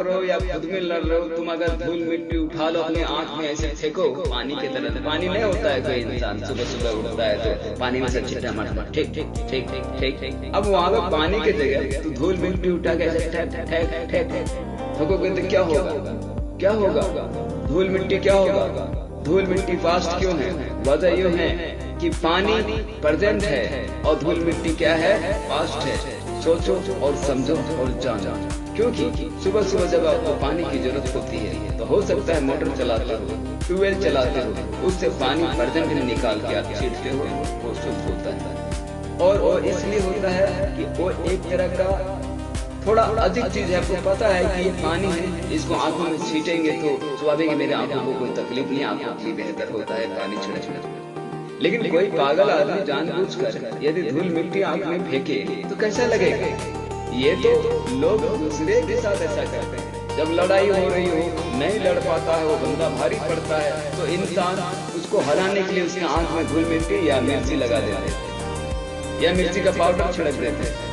कर रहे हो या खुद में लड़ रहे हो, तुम अगर धूल मिट्टी उठा लो अपने आंख में ऐसे फेंको पानी की तरह, पानी नहीं होता है। कोई इंसान सुबह सुबह उठता है तो पानी में से छिटा मारता, ठीक ठीक ठीक ठीक ठीक। अब वहां पर पानी की जगह तो धूल मिट्टी उठा के ऐसे ठेक ठेक ठेक ठोकोगे तो क्या होगा? क्या होगा? धूल मिट्टी क्या होगा? धूल मिट्टी फास्ट क्यों है? वजह यूं है कि पानी प्रेजेंट है और धूल मिट्टी क्या है? पास्ट है। सोचो और समझो और जानो, क्योंकि सुबह सुबह जब आपको पानी की जरूरत होती है तो हो सकता है मोटर चलाते हो, ट्यूबवेल चलाते हो, उससे पानी प्रेजेंट में निकाल के आप छींटते हो, वो शुद्ध होता है। और वो इसलिए होता है कि वो एक तरह का थोड़ा अधिक चीज है। आपको पता है कि ये पानी है, इसको आंखों में छींटेंगे तो स्वाभाविक है मेरे आंखों को कोई तकलीफ नहीं, आंखों के लिए बेहतर होता है पानी छिड़क छिड़क। लेकिन कोई पागल आदमी जानबूझकर यदि धूल मिट्टी आंख में फेंके तो कैसा लगेगा? ये तो लोग दूसरे के साथ ऐसा करते हैं। जब लड़ाई हो रही हो, नहीं लड़ पाता है, वो बंदा भारी पड़ता है तो इंसान उसको हराने के लिए उसके आंख में धूल मिट्टी या मिर्ची लगा देते हैं या मिर्ची का पाउडर छिड़क देते हैं।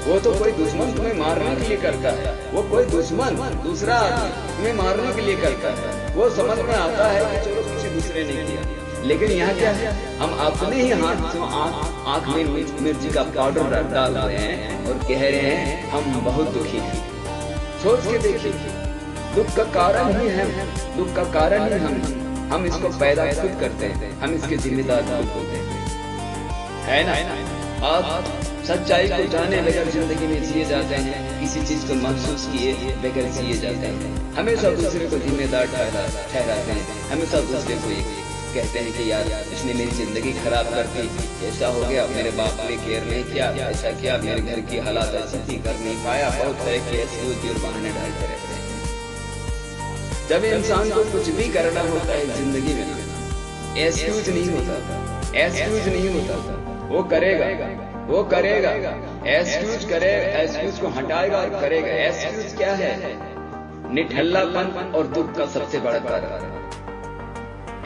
वो तो कोई दुश्मन तुम्हें मारने के लिए करता है, वो कोई दुश्मन दूसरा आदमी तुम्हें मारने के लिए करता है। वो समझ में आता है कि चलो किसी दूसरे ने किया, लेकिन यहाँ क्या है, हम अपने ही हाथ से आंख में मिर्ची का पाउडर डाल रहे हैं और कह रहे हैं हम बहुत दुखी हैं। सोच के देखिए, दुख का कारण ही है, दुख का कारण ही हम इसको पैदा खुद करते हैं, हम इसके जिम्मेदार खुद होते हैं, है ना? आप सच्चाई को जाने बगैर जिंदगी में जिए जाते हैं, किसी चीज को महसूस किए बगैर जिए जाते हैं, हमेशा दूसरे को जिम्मेदार ठहराते हैं, हमेशा दूसरे को कहते हैं कि यार इसने मेरी जिंदगी खराब कर दी, ऐसा हो गया, मेरे बाप ने केयर नहीं किया, ऐसा किया, मेरे घर की हालात ऐसी थी, कर नहीं पाया, बहुत तरह के एक्सक्यूज और बहाने डालते रहते हैं। जब इंसान को कुछ भी करना होता है जिंदगी में, एक्सक्यूज नहीं होता, एक्सक्यूज नहीं होता, वो करेगा, वो करेगा, एक्सक्यूज करेगा, एक्सक्यूज को हटाएगा और करेगा। एक्सक्यूज क्या है? निठल्लापन और दुख का सबसे बड़ा कारण।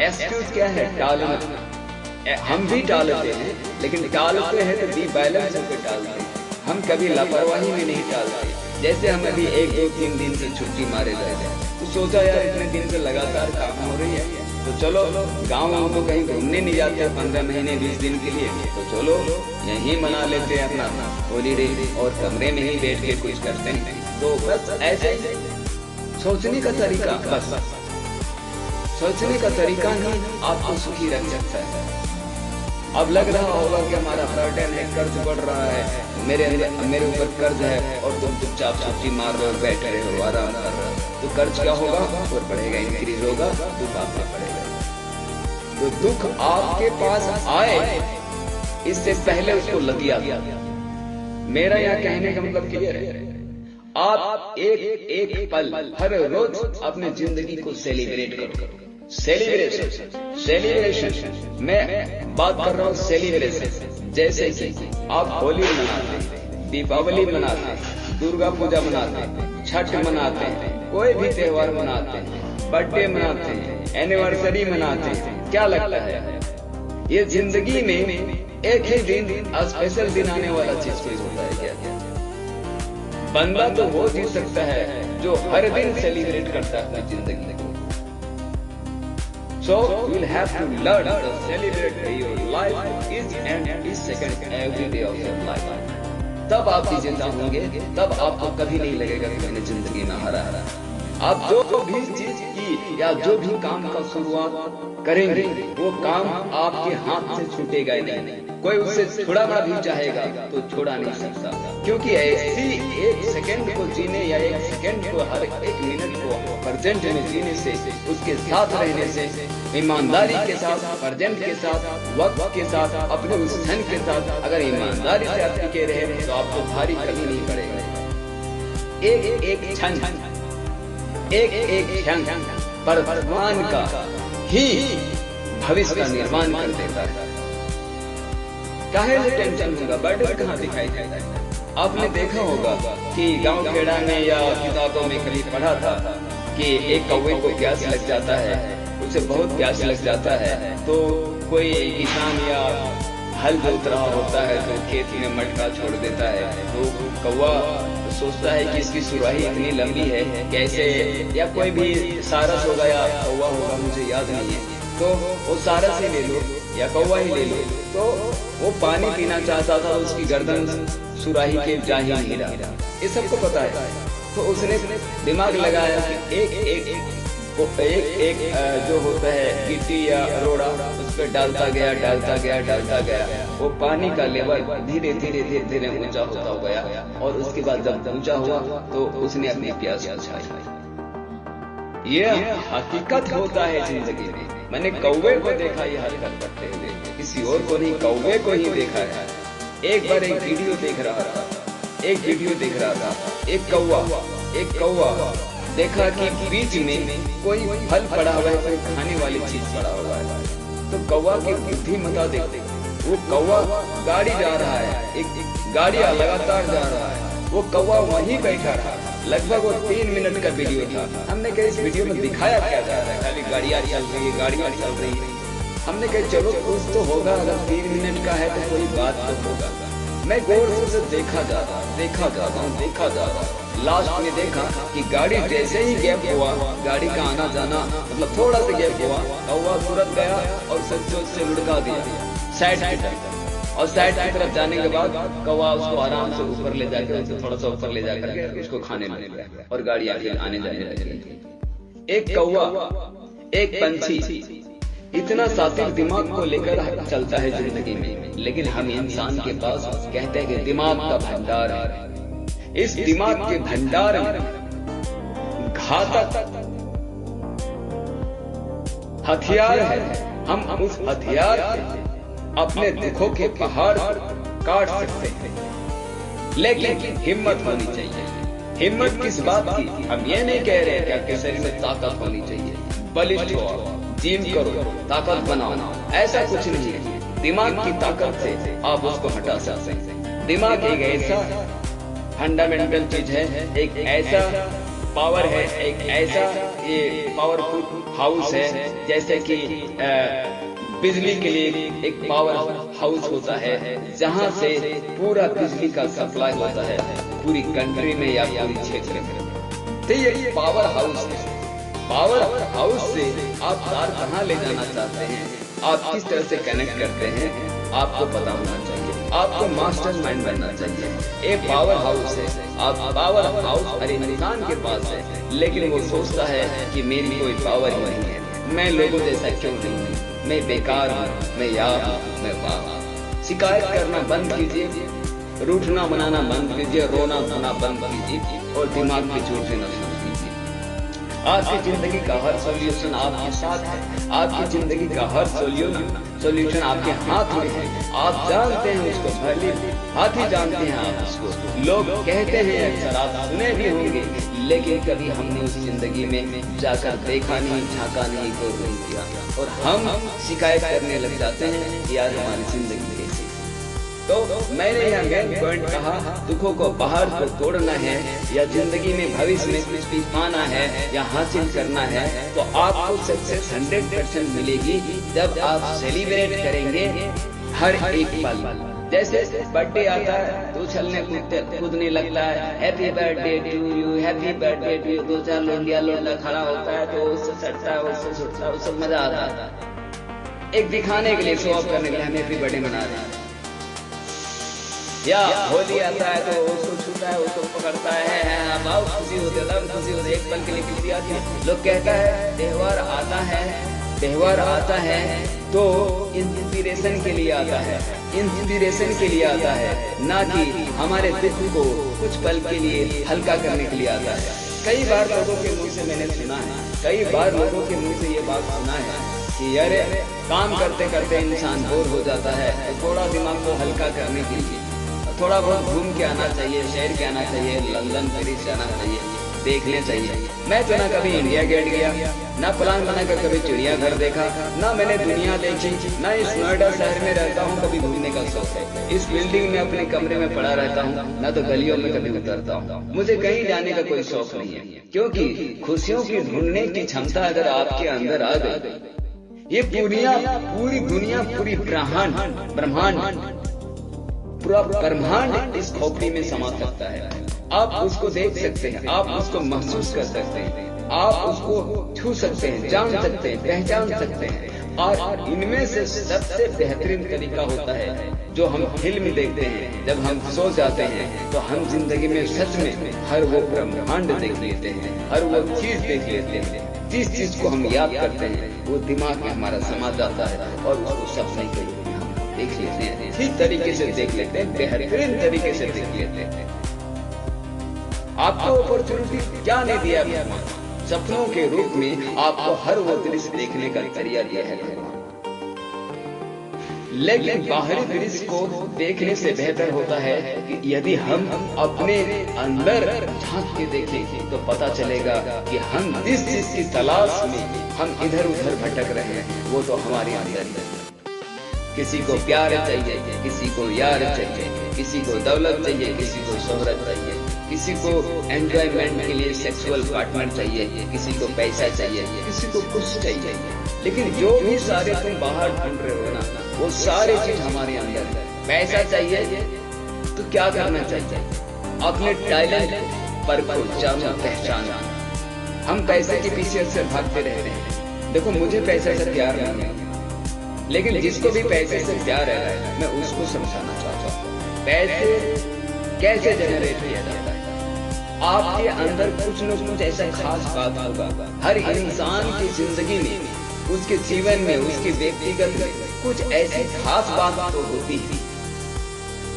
एक्सक्यूज क्या है? टालना। हम भी टालते हैं, लेकिन टालते हैं तो बी बैलेंस होकर टालते हैं, हम कभी लापरवाही में नहीं टालते। जैसे हम अभी 1 2 3 दिन से छुट्टी मारे गए थे, तो सोचा यार इतने दिन से लगातार काम हो रही है तो चलो गाँव तो कहीं घूमने नहीं जाते 15 महीने 20 दिन के लिए, तो चलो यहीं मना लेते हैं अपना हॉलीडे और कमरे में ही बैठ के कुछ करते हैं। तो बस ऐसे सोचने का तरीका, बस सोचने का तरीका ही आपको सुखी रख सकता है। अब लग रहा होगा कि हमारा बर्डन है, कर्ज बढ़ रहा है, मेरे ऊपर कर्ज है और तुम चुपचाप छुट्टी मार रहे हो, बैठ रहे हो, आराम कर रहे हो, तो कर्ज क्या होगा? और बढ़ेगा, इंक्रीज होगा, दुख आप पे पड़ेगा। तो दुख आपके पास आए इससे पहले उसको लगिया। मेरा यहाँ कहने का मतलब क्लियर है। आप एक पल हर रोज अपने जिंदगी को सेलिब्रेट करो। सेलिब्रेशन मैं बात कर रहा हूँ, सेलिब्रेशन। जैसे कि आप होली मनाते हैं, दीपावली मनाते हैं, दुर्गा पूजा मनाते हैं, छठ मनाते हैं, कोई भी त्योहार मनाते हैं, बर्थडे मनाते हैं, एनिवर्सरी मनाते हैं, क्या लगता है ये जिंदगी में एक ही दिन स्पेशल दिन आने वाला चीज कोई होता है क्या? बंदा तो वो जी सकता है जो हर दिन सेलिब्रेट करता है अपनी जिंदगी को। So you'll have to learn to celebrate your life each and each second every day of your life. तब आप जिंदा होंगे, तब आपको कभी नहीं लगेगा कि मैंने जिंदगी में हारा। आप जो भी चीज की या जो भी काम का शुरुआत करेंगे वो काम आपके हाथ से छूटेगा ही नहीं। कोई उससे छुड़ाना भी चाहेगा तो छुड़ा नहीं सकता, क्योंकि ऐसी एक सेकंड को जीने या एक सेकंड को, हर एक मिनट को प्रेजेंट में जीने से, उसके साथ रहने से, ईमानदारी के साथ, प्रेजेंट के साथ, वक्त के साथ, अपने उस क्षण के साथ अगर ईमानदारी से आप टिके रहे तो आपको भारी कभी नहीं पड़ेगा। एक क्षण, एक क्षण वर्तमान का ही भविष्य का निर्माण कर देता है। काहे से टेंशन होगा, बर्डन कहाँ दिखाई देता है? आपने देखा होगा कि गांव खेड़ा में या किताबों में कभी पढ़ा था कि एक कौवे को प्यास लग जाता है, उसे बहुत प्यास लग जाता है, तो कोई किसान या हल जोत रहा होता है तो खेत में मटका छोड़ देता है, तो कौवा सोचता है कि इसकी सुराही इतनी लंबी है कैसे, या कोई भी सारस होगा या कौवा होगा मुझे याद नहीं है, तो वो सारस ही ले लो या कौवा ही ले लो। तो वो पानी पीना चाहता था, उसकी गर्दन सुराही के जा ही नहीं रहा, ये सबको पता है। तो उसने दिमाग लगाया कि एक जो होता है गिट्टी या रोड़ा, उस पर डालता गया, वो पानी का लेवल धीरे धीरे ऊंचा होता गया, और उसके बाद जब ऊंचा हुआ तो उसने अपनी प्यास बुझाई। ये हकीकत होता है जिंदगी में। मैंने कौवे को देखा ये हरकत करते हुए, किसी और को नहीं, कौवे को ही देखा है। एक बार एक वीडियो देख रहा था, एक कौवा देखा कि बीच में कोई फल पड़ा हुआ है, कोई खाने वाली चीज पड़ा हुआ है। तो कौवा की बुद्धि मता देखते, वो कौवा गाड़ी जा रहा है, एक गाड़ी लगातार जा रहा है, वो कौवा वहीं बैठा रहा। लगभग वो 3 मिनट का वीडियो था। हमने कहा इस वीडियो में दिखाया क्या जा रहा है, खाली गाड़ियां चल रही है। हमने कहा चलो कुछ तो होगा, अगर 3 मिनट का है तो कोई बात तो होगा। मैं गौर से उसे देखा जा रहा। लास्ट में देखा कि गाड़ी जैसे ही गैप हुआ, गाड़ी का आना जाना मतलब थोड़ा सा गैप हुआ, कौवा तुरंत गया और सच्चों से लुढ़का दिया साइड की तरफ, और साइड की तरफ जाने के बाद कौवा उसको आराम से ऊपर ले जाकर, उसे थोड़ा सा ऊपर ले जाकर उसको खाने लग गया, और गाड़ी आगे आने जाने लगी। एक कौवा, एक पंछी इतना सात्विक दिमाग को लेकर चलता है जिंदगी में, लेकिन हम इंसान के पास कहते हैं कि दिमाग का भंडार है। इस दिमाग के भंडार में घातक हथियार है। हम उस हथियार से अपने दुखों के पहाड़ काट सकते हैं, लेकिन हिम्मत होनी चाहिए। हिम्मत किस बात की? हम ये नहीं कह रहे कि आपके शरीर में ताकत होनी चाहिए, बलिष्ठ हो, जिम करो, ताकत बनाओ, ऐसा कुछ नहीं है। दिमाग की ताकत से आप उसको हटा सकते हैं। दिमाग एक ऐसा फंडामेंटल चीज है, एक ऐसा पावर है, एक ऐसा ये पावरफुल हाउस है, जैसे कि बिजली के लिए एक पावर हाउस होता है, जहां से पूरा बिजली का सप्लाई होता है पूरी कंट्री में या पूरी क्षेत्र में। तो ये पावर हाउस है। पावर हाउस से आप तार कहाँ ले जाना चाहते हैं, आप किस तरह से कनेक्ट करते हैं, आपको पता होना चाहिए। आपको मास्टर माइंड बनना चाहिए। एक पावर हाउस है, आप पावर हाउस हर इंसान के पास है, लेकिन वो सोचता है कि मेरी कोई पावर ही नहीं है, मैं लोगों जैसा क्यों नहीं हूँ, मैं बेकार हूँ, मैं यार हूँ, मैं बाप। शिकायत करना बंद कीजिए, रूठना मनाना बंद कीजिए, रोना धोना बंद कीजिए, और दिमाग में झूठ देना शुरू कीजिए। आपकी जिंदगी का हर सॉल्यूशन आपके साथ है। आपकी जिंदगी का हर सॉल्यूशन आपके हाथ में है। आप जानते हैं उसको, भली हाथी जानते हैं आप उसको। लोग कहते हैं, अक्सर आप सुने भी होंगे, लेकिन कभी हमने उस जिंदगी में जाकर देखा नहीं, झांका नहीं, गौर नहीं किया, और हम शिकायत करने लग जाते हैं कि यार हमारी जिंदगी कैसी। तो मैंने यह मेन पॉइंट कहा, दुखों को पहाड़ को तोड़ना है या जिंदगी में भविष्य में कुछ भी पाना है या हासिल करना है, तो आपको सक्सेस 100% मिलेगी जब आप सेलिब्रेट करेंगे हर एक पल। जैसे बर्थडे आता है तो उछलने कूदने लगता है, happy birthday to you, happy birthday to you. 2-4 लोंडिया खड़ा होता है तो उससे सटता है, उससे सुटता है, उससे मजा आता है। एक दिखाने के लिए, शो ऑफ करने के लिए हम हैप्पी बर्थडे मना रहे हैं। या होली आता है तो उसको छूता है, उसको पकड़ता है, बहुत खुशी होती है, खुशी होती है, एक पल के लिए खुशी आती है। लोग कहता है त्योहार आता है तो इंस्पिरेशन के लिए आता है, इंस्पिरेशन के लिए आता है, ना कि हमारे दुख को कुछ पल के लिए हल्का करने के लिए आता है। कई बार लोगों के मुंह से मैंने सुना है, कई बार लोगों के मुंह से ये बात सुना है कि यार काम करते करते इंसान बोर हो जाता है, तो थोड़ा दिमाग को हल्का करने के लिए थोड़ा बहुत घूम के आना चाहिए, शहर के आना चाहिए, लंदन पेरिस जाना चाहिए, देखने चाहिए। मैं तो ना कभी इंडिया गेट गया, ना प्लान बनाकर कभी चिड़ियाघर देखा, ना मैंने दुनिया देखी, ना इस नोएडा शहर में रहता हूँ, कभी घूमने का शौक है। इस बिल्डिंग में अपने कमरे में पड़ा रहता हूँ, ना तो गलियों में कभी उतरता हूँ। मुझे कहीं जाने का कोई शौक नहीं है, क्योंकि खुशियों की ढूंढने की क्षमता अगर आपके अंदर आ गई, ये पूरी दुनिया, पूरी ब्रह्मांड पूरा ब्रह्मांड इस खोपड़ी में समा सकता है। आप उसको देख सकते हैं, आप उसको महसूस कर सकते हैं, आप उसको छू सकते हैं, जान सकते हैं, पहचान सकते हैं। और इनमें से सबसे बेहतरीन तरीका होता है जो हम फिल्म देखते हैं, जब हम सो जाते हैं तो हम जिंदगी में सच में हर वो ब्रह्मांड देख लेते हैं, हर वो चीज देख लेते हैं। जिस चीज को हम याद करते हैं वो दिमाग में हमारा समा जाता है और उसको सपने के रूप में हम देख लेते हैं, ठीक तरीके से देख लेते हैं, बेहतरीन तरीके से देख लेते हैं। आपको अपॉर्चुनिटी क्या नहीं दिया भगवान? सपनों के रूप में आपको हर वो दृश्य देखने का जरिया दिया है भगवान। लेकिन बाहरी दृश्य को देखने से बेहतर होता है कि यदि हम अपने अंदर झांक के देखें तो पता चलेगा कि हम जिस चीज की तलाश में हम इधर उधर भटक रहे हैं वो तो हमारे अंदर है। किसी को प्यार चाहिए, किसी को यार चाहिए, किसी को दौलत चाहिए, किसी को शोहरत चाहिए, किसी को एंजॉयमेंट के लिए सेक्सुअल पार्टनर चाहिए, किसी को पैसा चाहिए, किसी को कुछ चाहिए। लेकिन जो भी सारे तुम बाहर ढूंढ रहे हो ना, वो सारी चीज हमारे अंदर है। पैसा चाहिए तो क्या करना चाहिए? अपने टैलेंट पर जानो, पहचानो। हम पैसे के पीछे अक्सर भागते रहते हैं। देखो, मुझे पैसे से प्यार नहीं है, लेकिन जिसको भी पैसे से प्यार है मैं उसको समझाना चाहता हूँ पैसे कैसे जनरेट किया जाता है। आपके अंदर कुछ न कुछ ऐसा खास बात होगा। हर इंसान की जिंदगी में, उसके जीवन में, उसके व्यक्तिगत में कुछ ऐसी खास बात तो होती है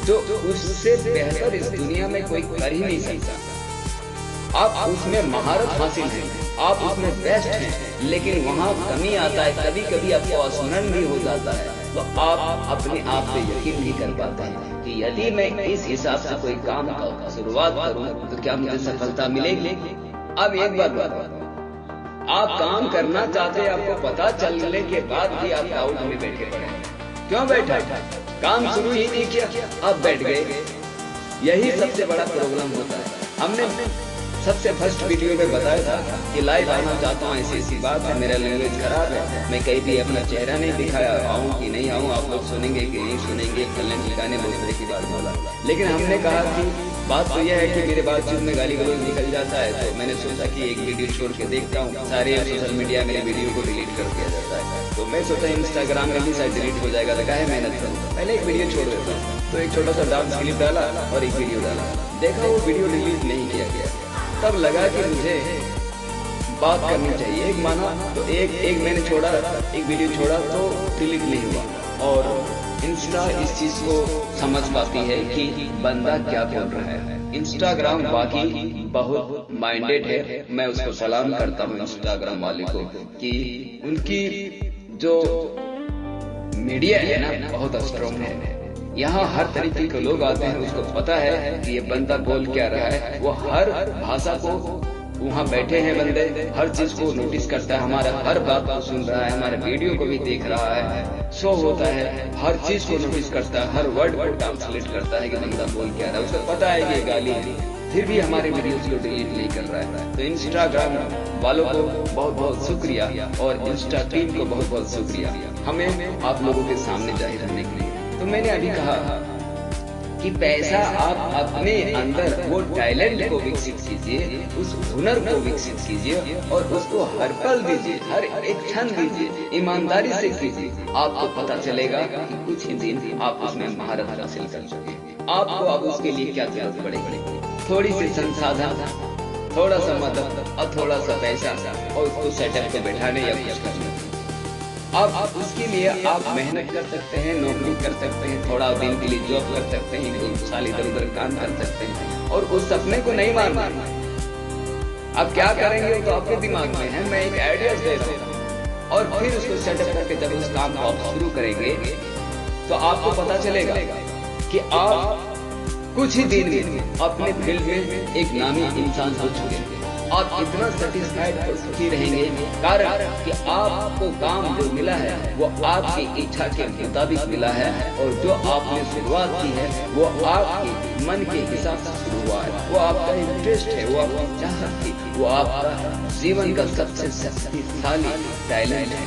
जो उससे बेहतर इस दुनिया में कोई कर ही नहीं सकता। आप उसमें महारत हासिल है, आप उसमें बेस्ट हैं, लेकिन वहाँ कमी आता है, कभी कभी आपको असमरण भी हो जाता है, तो आप अपने आप पे यकीन नहीं कर पाते हैं कि यदि मैं इस हिसाब से कोई काम का शुरुआत करूँ तो क्या मुझे सफलता मिलेगी। अब एक बात, आप काम करना चाहते हैं, आपको पता चलने के बाद भी आप डाउट में बैठे पड़े। क्यों बैठा? काम शुरू ही नहीं किया, अब बैठ गए। यही सबसे बड़ा प्रॉब्लम होता है। हमने सबसे फर्स्ट वीडियो में बताया था कि लाइव आना चाहता हूँ, ऐसी बात है, मेरा लैंग्वेज खराब है, मैं कहीं भी अपना चेहरा नहीं दिखाया, आऊँ कि नहीं आऊँ, आप लोग सुनेंगे कि नहीं सुनेंगे, फलने ठिकाने बहुत तरह की बात बोला। लेकिन हमने कहा कि बात तो यह है कि मेरे बातचीत में गाली गलौज निकल जाता है, तो मैंने सोचा कि एक वीडियो छोड़ के देखता हूँ। सारे सोशल मीडिया मेरे वीडियो को डिलीट कर दिया जाता है, तो मैं सोचा इंस्टाग्राम में भी शायद डिलीट हो जाएगा, तो काहे मेहनत करूँ, पहले एक वीडियो छोड़ देता हूँ। तो एक छोटा सा डांस क्लिप डाला और एक वीडियो डाला, देखा वो वीडियो डिलीट नहीं किया गया। तब लगा कि मुझे बात करनी चाहिए। एक माना तो एक मैंने छोड़ा, एक वीडियो छोड़ा तो डिलीट नहीं हुआ। और इंस्टा इस चीज को समझ पाती है कि बंदा क्या बोल रहा है। इंस्टाग्राम वाकई बहुत माइंडेड है, मैं उसको सलाम करता हूँ इंस्टाग्राम वाले को कि उनकी जो मीडिया है ना बहुत स्ट्रॉन्ग है। यहाँ हर तरीके के लोग आते हैं, उसको पता है कि ये बंदा बोल क्या रहा है, वो हर भाषा को, वहाँ बैठे हैं बंदे, हर चीज को नोटिस करता है, हमारा हर बात को सुन रहा है, हमारे वीडियो को भी देख रहा है, शो होता है, हर चीज को नोटिस करता है, हर वर्ड को ट्रांसलेट करता है कि बंदा बोल क्या रहा है। उसको पता है कि ये गाली है, फिर भी हमारे वीडियोस को डिलीट नहीं कर रहा है। तो इंस्टाग्राम वालों को बहुत बहुत शुक्रिया और इंस्टा टीम को बहुत बहुत शुक्रिया हमें आप लोगों के सामने जाहिर रहने के लिए। तो मैंने अभी कहा कि पैसा आप अपने अंदर वो टैलेंट को विकसित कीजिए, उस हुनर को विकसित कीजिए और उसको हर पल दीजिए, हर एक क्षण दीजिए, ईमानदारी से कीजिए। आपको पता चलेगा कि कुछ ही दिन आप उसमें महारत हासिल कर चुके हैं। आपको अब उसके लिए क्या जरूरत पड़ेगी? थोड़ी सी संसाधन, थोड़ा सा मदद और थोड़ा सा पैसा और उसको सेटअप पे बैठाने या कुछ करने। अब उसके लिए आप मेहनत कर सकते हैं, नौकरी कर सकते हैं, थोड़ा दिन के लिए जॉब कर सकते हैं, 2 साल इधर उधर काम कर सकते हैं और उस सपने को नहीं मारना। अब क्या करेंगे तो आपके दिमाग में है, मैं एक आइडिया दे रहा हूँ और फिर उसको सेटअप करके जब उस काम को आप शुरू करेंगे तो आपको पता चलेगा कि आप कुछ ही दिन में अपने फील्ड में एक नामी इंसान हो चुके हैं। आप इतना सेटिस्फाइड और सुखी रहेंगे कारण कि आपको काम जो मिला है वो आपकी इच्छा के मुताबिक मिला है और जो आपने शुरुआत की है वो आपके मन के हिसाब से शुरू हुआ है, वो आपका इंटरेस्ट है, वो आपकी चाहत थी, वो आपका जीवन का सबसे शक्तिशाली टैलेंट है।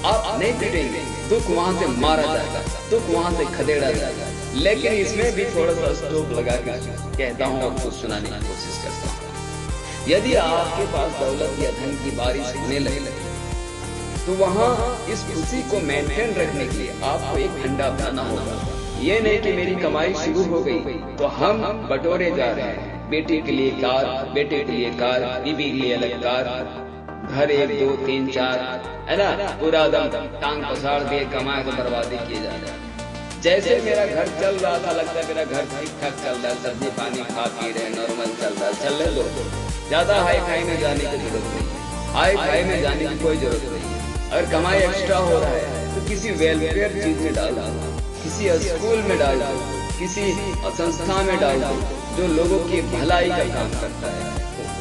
आप नहीं पिटेंगे, दुख वहां से मारा जाएगा, दुख वहां से खदेड़ा जाएगा। लेकिन इसमें भी थोड़ा सा स्टोप लगा के कहता हूँ और कुछ सुनाने की कोशिश करता हूँ। यदि आपके पास दौलत या धन की बारिश होने लगे तो वहां इस खुशी को मेंटेन रखने के लिए आपको एक फंडा अपनाना होगा। ये नहीं कि मेरी कमाई शुरू हो गई तो हम बटोरे जा रहे हैं, बेटी के लिए कार, बेटे के लिए कार, बीबी के लिए अलग कार, घर 1 2 3 4, है ना, पूरा दम टांग पसार दिए, कमाए तो बर्बादी किए जा रहे हैं। जैसे मेरा घर चल रहा था, लगता है मेरा घर ठीक ठाक चल रहा है, सब्जी पानी खा पी रहे, नॉर्मल चल रहा है, चलने दो, ज्यादा हाई फाई में जाने की जरूरत नहीं है, हाई फाई में जाने की कोई जरूरत नहीं है। अगर कमाई एक्स्ट्रा हो रहा है तो किसी वेलफेयर चीज में डाल दो, किसी स्कूल में डाल दो, किसी संस्था में डाल दो जो लोगों की भलाई का काम करता है,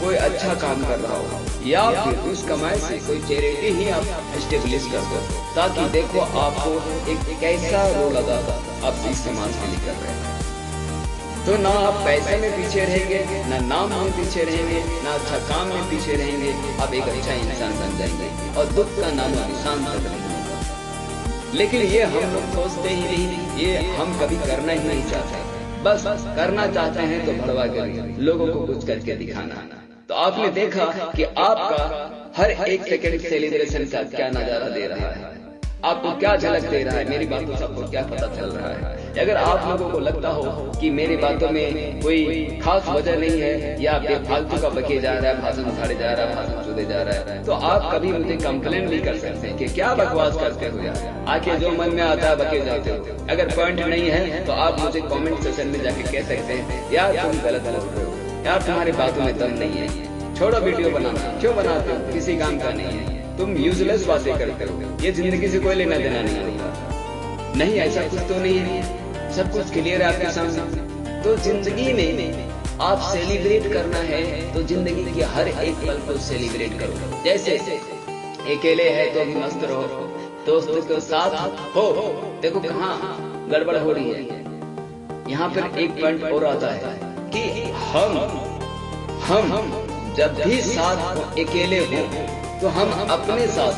कोई अच्छा काम कर रहा हो, या फिर उस कमाई से कोई चैरिटी ही आप एस्टेब्लिश कर दो, ताकि देखो आपको एक कैसा रोल अदा आप इस समाज के लिए कर रहे हैं। तो ना आप पैसे में पीछे रहेंगे, ना नाम में पीछे रहेंगे, ना अच्छा काम में पीछे रहेंगे, आप एक अच्छा इंसान बन जाएंगे और दुख का नाम निशान तक नहीं होगा। लेकिन ये हम लोग सोचते ही नहीं, ये हम कभी करना ही नहीं चाहते, बस करना चाहते हैं तो भड़वा कर लोगों को कुछ करके दिखाना। तो आपने देखा कि आपका हर एक सेकंड सेलिब्रेशन का क्या नजारा दे रहा है, आपको क्या झलक दे रहा है, मेरी बातों से आपको क्या पता चल रहा है। अगर आप लोगों को लगता हो कि मेरी बातों में कोई खास वजह नहीं है या बेफालतू का बके जा रहा है, भाषण उछाड़े जा रहा है, भाषण चूदे जा रहा है, तो आप कभी मुझे कंप्लेन भी कर सकते हैं कि क्या बकवास करते हो यार, आके जो मन में आता है बके जाते हो। अगर पॉइंट नहीं है तो आप मुझे कमेंट सेक्शन में जाके कह सकते हैं यार तुम गलत बोल रहे हो, यार तुम्हारी बातों में दम नहीं है, छोड़ो वीडियो बनाना, क्यों बनाते हो, किसी काम का नहीं है, तुम यूजलेस बातें करते हो, ये जिंदगी से कोई लेना देना नहीं होगा। नहीं, ऐसा कुछ तो नहीं है, सब कुछ क्लियर है आपके सामने। तो जिंदगी में आप सेलिब्रेट करना है तो जिंदगी के हर एक पल को सेलिब्रेट करो। जैसे अकेले है तो भी मस्त रहो, दोस्तों के साथ हो, देखो कहाँ गड़बड़ हो रही है। यहाँ पर एक पॉइंट और आता है कि हम जब भी साथ अकेले हो तो हम अपने साथ,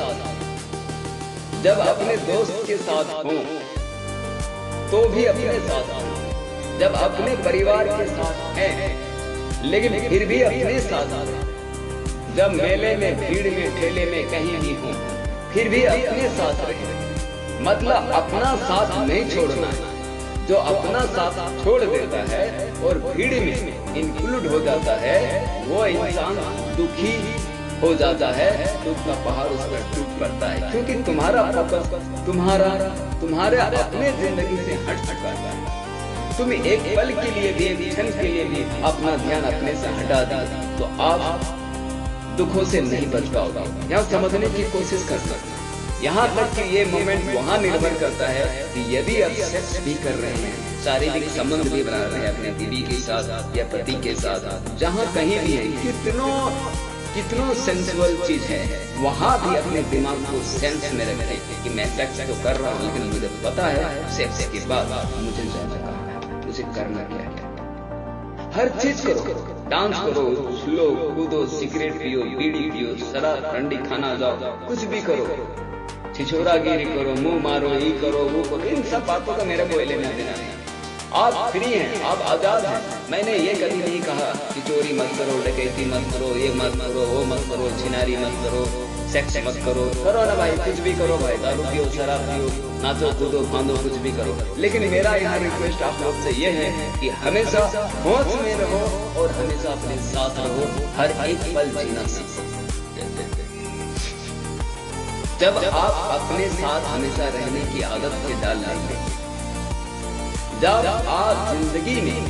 जब अपने दोस्त के साथ हो तो भी अपने साथ, जब अपने परिवार के साथ हैं लेकिन फिर भी अपने साथ, जब मेले में, भीड़ में, ठेले में कहीं भी हो फिर भी अपने साथ रहे। मतलब अपना साथ नहीं छोड़ना है। जो अपना साथ छोड़ देता है और भीड़ में इंक्लूड हो जाता है वो इंसान दुखी हो जाता है, दुख का पहाड़ उस पर टूट पड़ता है, क्योंकि तुम्हारा फोकस तुम्हारे अपने जिंदगी से हट चुका है। तुम एक पल के लिए भी, एक क्षण के लिए भी अपना ध्यान अपने से हटा दिया तो आप दुखों से नहीं बच पाओगे। यहाँ समझने की कोशिश कर सकते हैं। यहाँ तक कि ये मोमेंट वहाँ निर्भर करता है कि यदि आप सेक्स भी कर रहे हैं, शारीरिक संबंध भी बना रहे हैं अपने बीवी के साथ या पति के साथ, जहाँ कहीं भी है, कितनों सेंसुअल चीज है, वहाँ भी अपने दिमाग को सेंस में रखें कि मैं सेक्स तो कर रहा हूँ लेकिन मुझे पता है सेक्स के बाद मुझे जाना कहाँ है, मुझे करना क्या है। हर चीज करो, डांस करो, स्लो कूदो, सिगरेट पियो, बीड़ी पियो, शराब ठंडी खाना जाओ, कुछ भी करो, छिछोरागिरी करो, मुंह मारो, ये करो, वो करो, इन सब बातों का मेरे को लेना देना नहीं। आप फ्री हैं, आप आजाद हैं। मैंने ये कभी नहीं कहा कि चोरी मत करो, डकैती मत करो, ये मत करो, वो मत करो, छिनारी मत करो, सेक्स मत करो। करो ना भाई, कुछ भी करो भाई, दारू पियो, शराब पियो, नाचो कूदो, फांदो, कुछ भी करो। लेकिन मेरा यहाँ रिक्वेस्ट आप लोग से ये है कि हमेशा होश में रहो और हमेशा अपने साथ रहो, हर एक पल जीना सीखो। जब आप अपने साथ हमेशा रहने की आदत से डाल लेंगे, जब आप जिंदगी में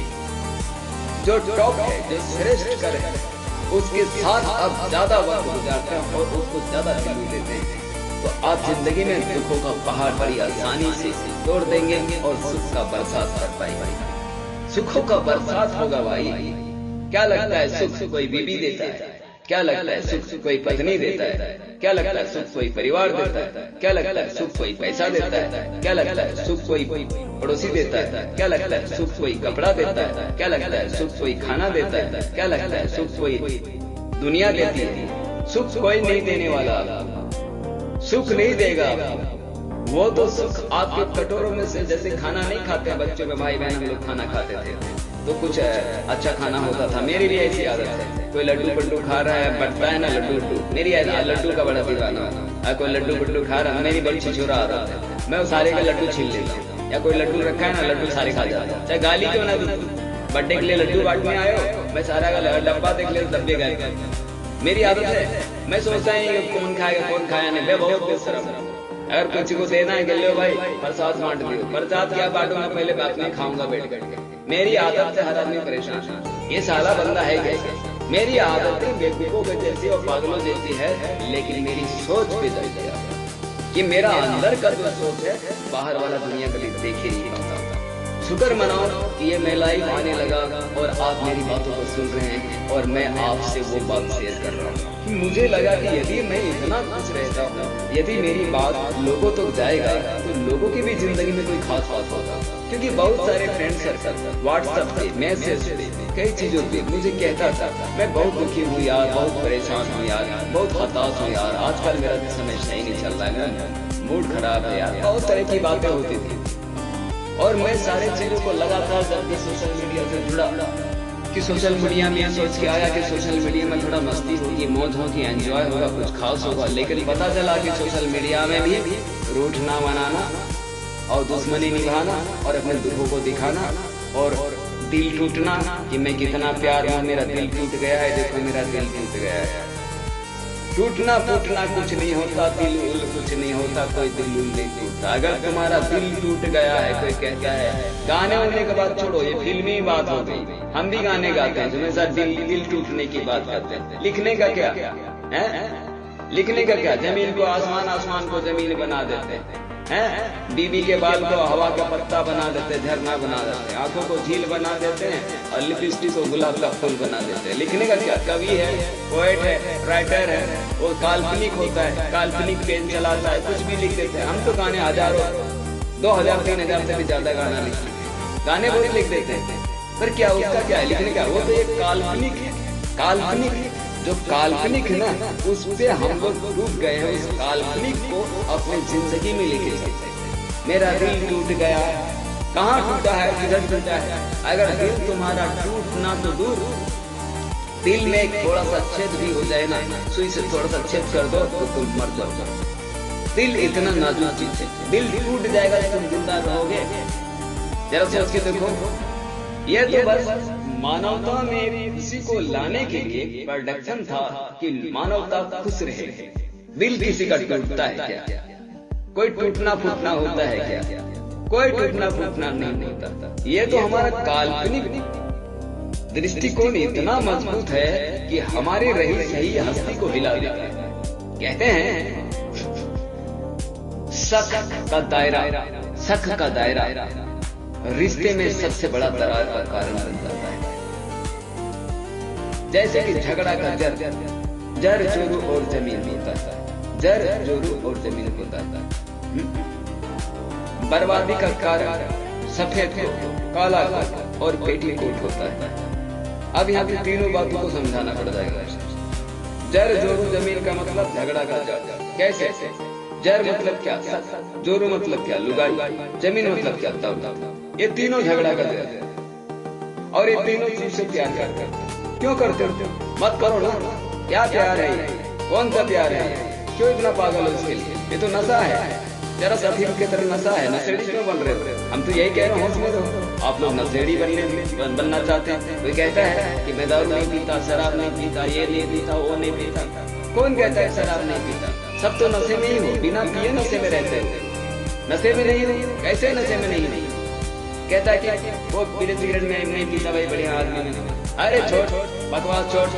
जो टॉप है, जो श्रेष्ठ कर है, उसके साथ आप ज्यादा वक्त गुजारते हैं और उसको ज्यादा वैल्यू देते हैं, तो आप जिंदगी में दुखों का पहाड़ बड़ी आसानी से तोड़ देंगे और सुख का बरसात कर पाएंगे। सुखों का बरसात होगा भाई। क्या लगता है सुख कोई बीबी देता है? क्या लगता है सुख कोई पत्नी देता है? क्या लगता है सुख कोई परिवार देता है? क्या लगता है सुख कोई पैसा देता है? क्या लगता है सुख कोई पड़ोसी देता है? क्या लगता है सुख कोई कपड़ा देता है? क्या लगता है सुख कोई खाना देता है? क्या लगता है सुख कोई दुनिया देती है? सुख कोई नहीं देने वाला। सुख नहीं देगा। वो तो सुख आपके कटोरों में से, जैसे खाना नहीं खाते बच्चों में, भाई बहन हम लोग खाना खाते थे तो कुछ अच्छा खाना होता था। मेरी भी ऐसी आदत है, कोई लड्डू पड्डू खा रहा है, बढ़ता है ना लड्डू, मेरी लड्डू का बड़ा दीवाना है। कोई लड्डू पड्डू खा रहा है, मेरी बड़ी छिछोरा आदत है, मैं सारे का लड्डू छीन लेता हूँ। या कोई लड्डू रखा है ना, लड्डू सारे खा जाता है, चाहे गाली क्यों ना दूं। बर्थडे के लिए लड्डू बांटने आए हो, मैं सारा का डब्बा देख ले डब्बे गए। मेरी आदत है, मैं सोचता हूँ कौन खाएगा कौन खाया नहीं, मैं बहुत बेशरम। अगर किसी को देना है, लो भाई प्रसाद बांट दियो, प्रसाद क्या बांटूंगा, पहले बात में खाऊंगा बैठ करके। मेरी आदत से हर आदमी परेशान है, ये साला बंदा है कैसे। मेरी आदतें बेवकूफों के जैसी और पागलों जैसी है, लेकिन मेरी सोच पे दल गया कि मेरा अंदर का जो सोच है बाहर वाला दुनिया कभी देख ही नहीं पाता। शुक्र मनाओ कि ये मैं लाइव आने लगा और आप मेरी बातों को सुन रहे हैं और मैं आपसे वो बात शेयर कर रहा हूँ। मुझे लगा कि यदि मैं इतना खुश रहता हूँ, यदि मेरी बात लोगों तक जाएगा तो लोगों की भी जिंदगी में कोई खास बात होगा। क्योंकि बहुत सारे फ्रेंड सर्कल व्हाट्सएप पे, मैसेज पे, कई चीजों पे मुझे कहता था मैं बहुत दुखी हूँ यार, बहुत परेशान हूँ यार, बहुत हताश हूँ यार, आजकल मेरा समय सही नहीं चल रहा है, मेरा मूड खराब है यार, बहुत तरह की बातें होती थी। और मैं सारे चीजों को लगातार जब भी सोशल मीडिया से जुड़ा कि सोशल मीडिया में सोच के आया कि सोशल मीडिया में थोड़ा मस्ती होगी, मौज होगी, एंजॉय होगा, कुछ खास होगा। लेकिन पता चला कि सोशल मीडिया में भी रूठना बनाना और दुश्मनी निभाना और अपने दुखों को दिखाना और दिल टूटना कि मैं कितना प्यार हूँ, मेरा दिल टूट गया है, देखो मेरा दिल टूट गया है। टूटना फूटना कुछ नहीं होता, दिल उल कुछ नहीं होता, कोई दिल उल नहीं टूटता। अगर तुम्हारा दिल टूट गया है, कोई कहता है, गाने होने के बाद छोड़ो, ये फिल्मी बात हो गई, हम भी गाने गाते हैं हमेशा दिल टूटने की बात करते हैं। लिखने का क्या है, लिखने का क्या, जमीन को आसमान, आसमान को जमीन बना देते हैं, बीबी के बाल को हवा का पत्ता बना देते, झरना बना देते, आंखों को झील बना देते हैं और लिपस्टिक को गुलाब का फूल बना देते हैं। लिखने का क्या, कवि है, पोएट है, राइटर है, वो काल्पनिक होता है, काल्पनिक पेन चलाता है, कुछ भी लिख देते हैं। हम तो गाने हजारों 2000 3000 से भी ज्यादा गाना लिखते हैं, गाने बहुत लिख देते हैं, पर क्या उसका क्या है लिखने का, वो तो एक काल्पनिक है। काल्पनिक जो काल्पनिक है ना, उस पे हम लोग डूब गए हैं, उस काल्पनिक को अपने जिंदगी में लेके चलते हैं। मेरा दिल टूट गया, कहाँ टूटा है, किधर टूटा है। अगर दिल तुम्हारा टूटना तो दूर, दिल में एक थोड़ा सा छेद भी हो जाए ना, सुई से थोड़ा सा छेद कर दो तो तुम मर जाओ। दिल इतना नाजुक चीज है, दिल टूट जाएगा तो तुम जिंदा रहोगे। जरा सोच के देखो, ये तो बस मानवता में किसी को लाने के लिए प्रोडक्शन था कि मानवता खुश रहे। दिल किसी का टूटता है क्या? कोई टूटना फूटना होता है क्या? कोई टूटना फूटना नहीं होता। ये तो हमारा काल्पनिक दृष्टिकोण इतना मजबूत है कि हमारे रही सही हस्ती को हिला देता है। कहते हैं शक का दायरा रिश्ते में सबसे बड़ा दरार का कारण बन जाता है। जैसे कि झगड़ा का जर जोरू और जमीन होता है, जर जोरू और जमीन होता है। बर्बादी का कारण सफेद को, काला को और पेटीकोट होता है। अब यहाँ पे तीनों बातों को समझाना पड़ जाएगा। जर जोरू जमीन का मतलब झगड़ा का जर, कैसे? जर मतलब क्या, जोरू मतलब क्या, लुगाई, जमीन मतलब क्या, तब। ये तीनों झगड़ा का जर है और ये तीनों चीज से प्यार करते हैं। क्यों करते हो? मत करो ना, क्या प्यार है ये? कौन सा प्यार है? क्यों इतना पागल हो इसके लिए? ये तो नशा है, जरा सफीम की तरह नशा है। नशेड़ी क्यों बन रहे हो? हम तो यही कह रहे हैं, होश में रहो। आप लोग नशेड़ी बनना चाहते हैं। कोई कहता है कि मैं दारू नहीं पीता, शराब नहीं पीता, ये नहीं पीता, वो नहीं पीता। कौन कहता है शराब नहीं पीता? सब तो नशे में ही हो, बिना पिए नशे में रहते हैं। नशे में नहीं हो, कैसे नशे में नहीं? कहता है कि वो बीड़ी सिगरेट में नहीं पीता, भाई बढ़िया आदमी में। अरे छोड़, बकवास छोड़।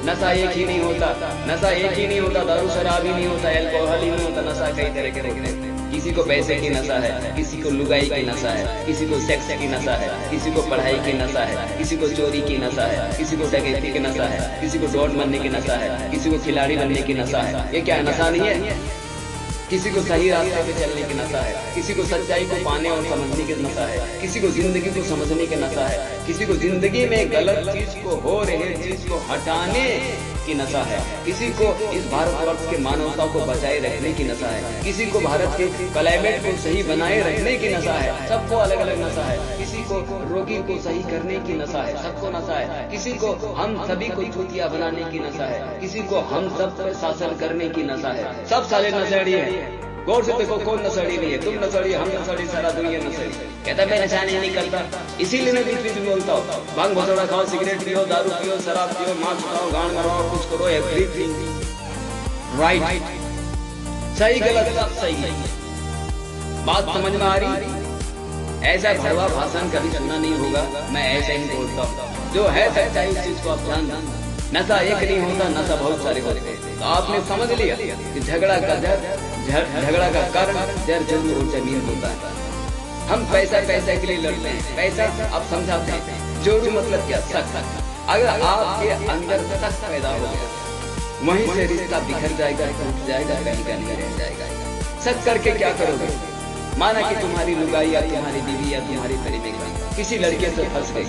नशा एक ही नहीं होता, नशा एक ही नहीं होता, दारू शराब ही नहीं होता, अल्कोहल ही नहीं होता। नशा कई तरह के होते हैं। किसी को पैसे की नशा है, किसी को लुगाई की नशा है, किसी को सेक्स की नशा है, किसी को पढ़ाई की नशा है, किसी को चोरी की नशा है, किसी को डकैती की नशा है, किसी को डॉन बनने की नशा है, किसी को खिलाड़ी बनने की नशा है। ये क्या नशा नहीं है? किसी को सही रास्ते पे चलने की नशा है, किसी को सच्चाई को पाने और समझने की नशा है, किसी को जिंदगी को समझने की नशा है, किसी को जिंदगी में गलत चीज को, हो रहे चीज को हटाने की नशा है, किसी को इस भारतवर्ष के मानवता को बचाए रखने की नशा है, किसी को भारत के क्लाइमेट को सही बनाए रखने की नशा है। सबको अलग अलग नशा है। किसी को रोगी को सही करने की नशा है, सबको नशा है। किसी को हम सभी को चूतिया बनाने की नशा है, किसी को हम सब पर शासन करने की नशा है। सब साले नशेड़ी है। गौर से देखो कौन नशेड़ी नहीं है। तुम नशेड़ी, हम नशेड़ी, सारा दुनिया नशेड़ी। कहता मैं नशा नहीं करता, इसीलिए मैं बीच बीच में बोलता हूँ भांग भसौड़ा खाओ, सिगरेट पियो, दारू पियो, शराब पियो, मांस खाओ, गान मराओ, कुछ करो, एवरीथिंग राइट। सही गलत सब सही है। बात समझ में आ रही? ऐसा भड़वा भाषण कभी सुना नहीं होगा। मैं ऐसे ही बोलता हूँ, जो है सच्चाई उस चीज को आप जान। नशा एक नहीं होता, नशा बहुत सारे होते हैं। तो आपने समझ लिया कि झगड़ा का झगड़ा का कारण जर जमीन और जमीन होता है। हम पैसा के लिए लड़ते हैं, पैसा आप समझाते हैं। जोरू मतलब क्या? शक। अगर आपके अंदर शक पैदा हो गया, वहीं से रिश्ता बिखर जाएगा, टूट जाएगा, कहीं का नहीं रह जाएगा। शक करके क्या करोगे? माना कि तुम्हारी लुगाई या तुम्हारी बीवी या तुम्हारी प्रेमिका किसी लड़के से फंस गई।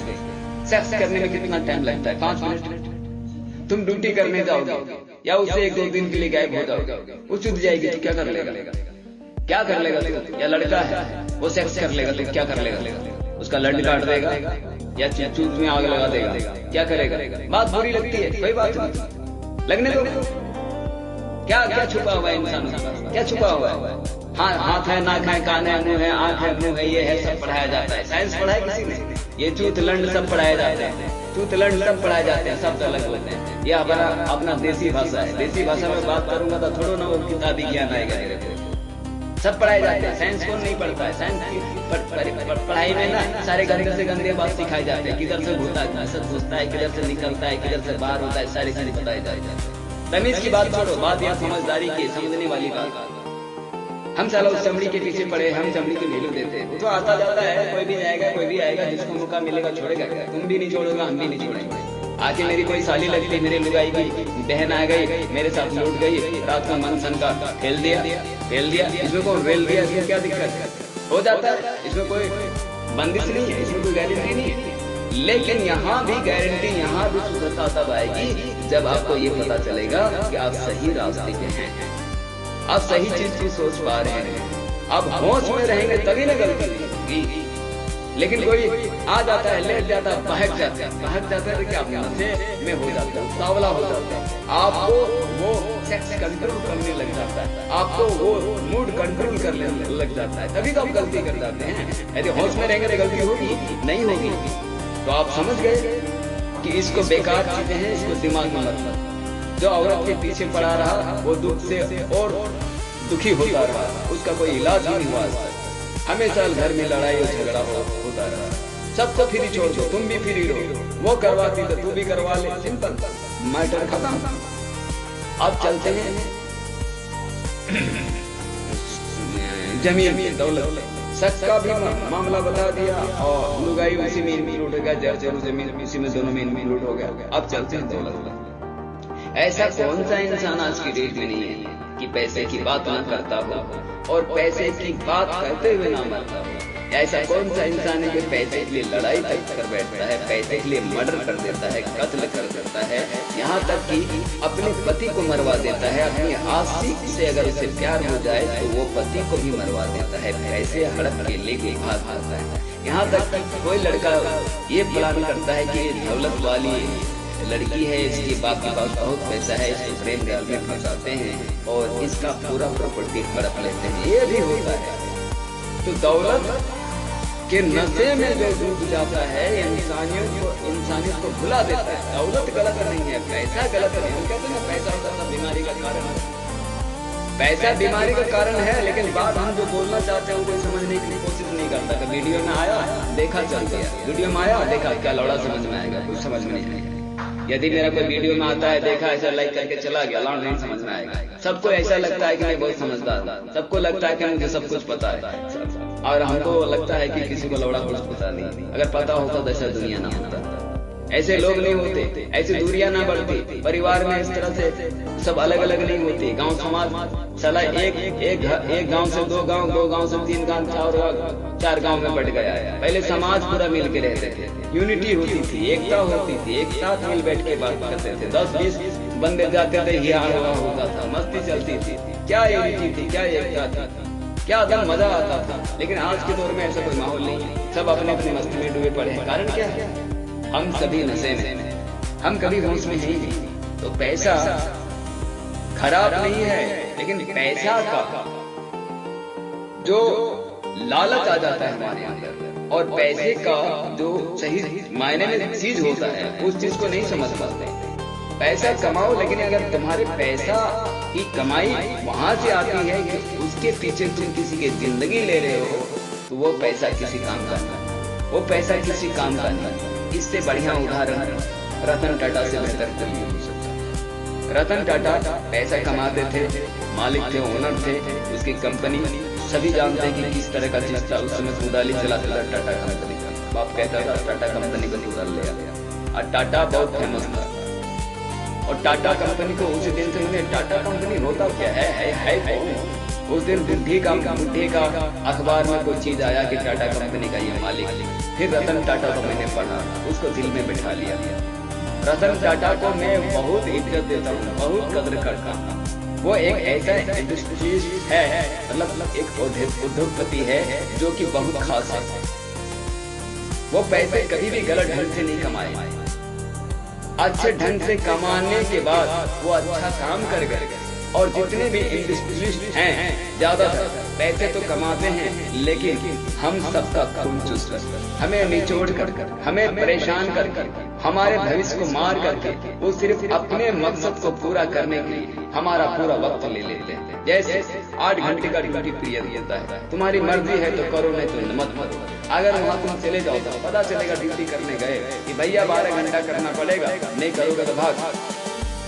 सेक्स करने में कितना टाइम लगता है? 5 मिनट। तुम ड्यूटी करने जाओगे या उससे 1-2 दिन के लिए गायब हो जाओगे, वो चुद जाएगी तो क्या कर लेगा? क्या कर लेगा तू? या लड़का है वो सेक्स कर लेगा तो क्या कर लेगा? उसका लड़ काट देगा या चूत में आग लगा देगा? क्या करेगा? बात बुरी लगती है, कोई बात नहीं, लगने दो। क्या छुपा हुआ है इंसान के पास? क्या छुपा हुआ है? हाँ, हाथ है, नाक है, कान है, मुंह है, आंख है, मुंह है, ये है, सब पढ़ाया जाता है। साइंस पढ़ाया किसी ने? ये चूत लंड सब पढ़ाया जाते हैं, चूत लंड सब पढ़ाए जाते हैं, सब अलग होते हैं। ये हमारा अपना देसी भाषा है। देसी भाषा में बात करूंगा तो थोड़ा ना वो किताबी ज्ञान आएगा मेरे को। सब पढ़ाए जाते हैं। साइंस कौन नहीं पढ़ता है? साइंस की पढ़ाई में ना सारे गंदे से गंदे बात सिखाए जाते हैं। किधर से घुसता है, किधर से निकलता है, किधर से बाहर होता है, सारी चीज बताई जाती है। तमीज की बात छोड़ो, बात यहाँ समझदारी की, समझने वाली बात। हम साला उस चमड़ी के पीछे पड़े, हम चमड़ी की वैल्यू देते हैं। वो तो आता जाता है, कोई भी जाएगा, कोई भी आएगा, जिसको मौका मिलेगा छोड़ेगा। तुम भी नहीं छोड़ोगे, हम भी नहीं छोड़ेंगे। आके मेरी कोई साली लगती, मेरी लुगाई की बहन आ गई, मेरे साथ लौट गई, रात का मन सन का फेल दिया। इसमें कौन रेल दिया? इसमें क्या दिक्कत है? हो जाता है, इसमें कोई बंदिश नहीं है, इसमें कोई गारंटी नहीं है। लेकिन यहाँ भी गारंटी, यहाँ भी शुद्धता तब आएगी जब आपको ये पता चलेगा कि आप सही रास्ते पे हैं, आप सही चीज की सोच पा रहे हैं। आप होश में रहेंगे तभी ना गलती होगी। लेकिन कोई आ जाता है, लेट जाता है, बहक जाता है तो क्या नशे में हो जाता है, सावला हो जाता है। आपको वो सेक्स कंट्रोल करने लग जाता है, आपको वो मूड कंट्रोल करने लग जाता है, तभी तो आप गलती कर जाते हैं। यदि होश में रहेंगे तो गलती होगी नहीं होगी। तो आप समझ गए कि इसको बेकार चीजें हैं, इसको दिमाग में मत। जो औरत के पीछे पड़ा रहा वो दुख से और दुखी होता रहा, उसका कोई इलाज नहीं हुआ। हमेशा घर में लड़ाई और झगड़ा होता रहा। सबको फ्री छोड़ दो, तुम भी फ्री रहो। वो करवाती तो तू भी करवा ले, सिंपल मैटर खत्म। अब चलते हैं जमीन की दौलत। सच का भी मामला बता दिया और लुगाई उसी में इंक्लूड हो गया, जर जमीन उसी में, दोनों में इंक्लूड हो गया। अब चलते हैं दौलत। ऐसा कौन सा इंसान आज की डेट में नहीं है कि पैसे की बात ना करता हो और पैसे की बात करते हुए ना मरता हो? ऐसा कौन सा इंसान है कि पैसे के लिए लड़ाई तक कर बैठता है, पैसे के लिए मर्डर कर देता है, कत्ल कर देता है, यहाँ तक कि अपने पति को मरवा देता है। अपनी आशिक से अगर उसे प्यार हो जाए तो वो पति को भी मरवा देता है, पैसे हड़प के लेके भाग जाता है। यहाँ तक कि कोई लड़का ये प्लान करता है कि दौलत वाली लड़की है, इसके बाप के पास बहुत पैसा है, इसको प्रेम जाल में फंसाते हैं और इसका पूरा प्रॉपर्टी हड़प लेते हैं। ये भी होता है। तो दौलत के नशे में जो डूब जाता है इंसानियत को भुला देता है। दौलत गलत नहीं है, पैसा गलत नहीं। हम कहते हैं पैसा होता बीमारी का कारण है, पैसा बीमारी का कारण है, लेकिन बात हम जो बोलना चाहते हैं उनको समझने की कोशिश नहीं करता। तो वीडियो में आया देखा चल गया, वीडियो में आया देखा, क्या लौड़ा समझ में आएगा? कुछ समझ में नहीं आएगा। यदि मेरा कोई वीडियो में आता है, देखा, ऐसा लाइक करके चला गया, लौड़ नहीं समझ में आएगा। सबको ऐसा लगता है कि मैं बहुत समझदार हूँ, सबको लगता है कि मुझे सब कुछ पता है, और हमको लगता है कि किसी को लौड़ा कुछ पता नहीं। अगर पता होता तो ऐसा दुनिया ना होता, ऐसे लोग नहीं होते, ऐसी दूरियां ना बढ़ती, परिवार में इस तरह से सब अलग अलग नहीं होती। गांव समाज साला एक गांव से 2 गांव, 2 गांव से 3 गांव, 4 गांव में बढ़ गया है। पहले समाज पूरा मिल के रहते थे, यूनिटी होती थी, एकता होती थी, एक साथ मिल बैठ के बात करते थे। 10-20 बंदे जाते थे, हिया होता था, मस्ती चलती थी, क्या यूनिटी थी, क्या एकता थी, क्या दम मजा आता था। लेकिन आज के दौर में ऐसा कोई माहौल नहीं है, सब अपने अपनी मस्ती में डूबे पड़े हैं। कारण क्या है? हम सभी नशे में, हम कभी होश में ही नहीं। तो पैसा खराब नहीं है, लेकिन पैसा का जो लालच आ जाता है हमारे अंदर, और पैसे का जो सही मायने में चीज होता है, उस चीज को नहीं समझ पाते। पैसा कमाओ, लेकिन अगर तुम्हारे पैसा की कमाई वहां से आती है कि उसके पीछे तुम किसी की जिंदगी ले रहे हो, तो वो पैसा किसी काम का नहीं, वो पैसा किसी काम का नहीं। इससे बढ़िया उदाहरण रतन टाटा से बेहतर कोई नहीं हो सकता। रतन टाटा पैसा कमाते थे, मालिक थे, ओनर थे, उसकी कंपनी सभी जानते हैं कि किस तरह का चीज था। उस समय कुदाली चलाता था टाटा कंपनी का, बाप कहता था टाटा कंपनी को कुदाल ले आया, और टाटा बहुत फेमस था। और टाटा कंपनी को उसी दिन से मैंने टाटा कंपनी होता क्या है कौन? उस दिन बुढ़ी का अखबार में कोई चीज आया कि टाटा कंपनी का ये मालिक। फिर रतन टाटा को मैंने पढ़ा, उसको दिल में बिठा लिया। रतन टाटा को मैं बहुत इज्जत देता हूँ, बहुत कदर करता हूँ। वो एक ऐसा इंडस्ट्रियलिस्ट है, मतलब एक उद्योगपति है जो कि बहुत खास है। वो पैसे कभी भी गलत ढंग से नहीं कमाए, अच्छे ढंग से कमाने के बाद वो अच्छा काम कर गए। और जितने भी इंडस्ट्रियलिस्ट हैं, ज्यादातर पैसे तो कमाते हैं, लेकिन हम सबका खून चूस कर, हमें निचोड़ कर, हमें परेशान करके, हमारे भविष्य को मार करके, वो सिर्फ अपने मकसद को पूरा करने के लिए हमारा पूरा वक्त ले लेते हैं। जैसे 8 घंटे का ड्यूटी पीरियड होता है, तुम्हारी मर्जी है तो करो, नहीं तो मत करो। अगर वहाँ तुम चले जाओ तो पता चलेगा ड्यूटी करने गए कि भैया 12 घंटा करना पड़ेगा, नहीं करोगे तो भाग।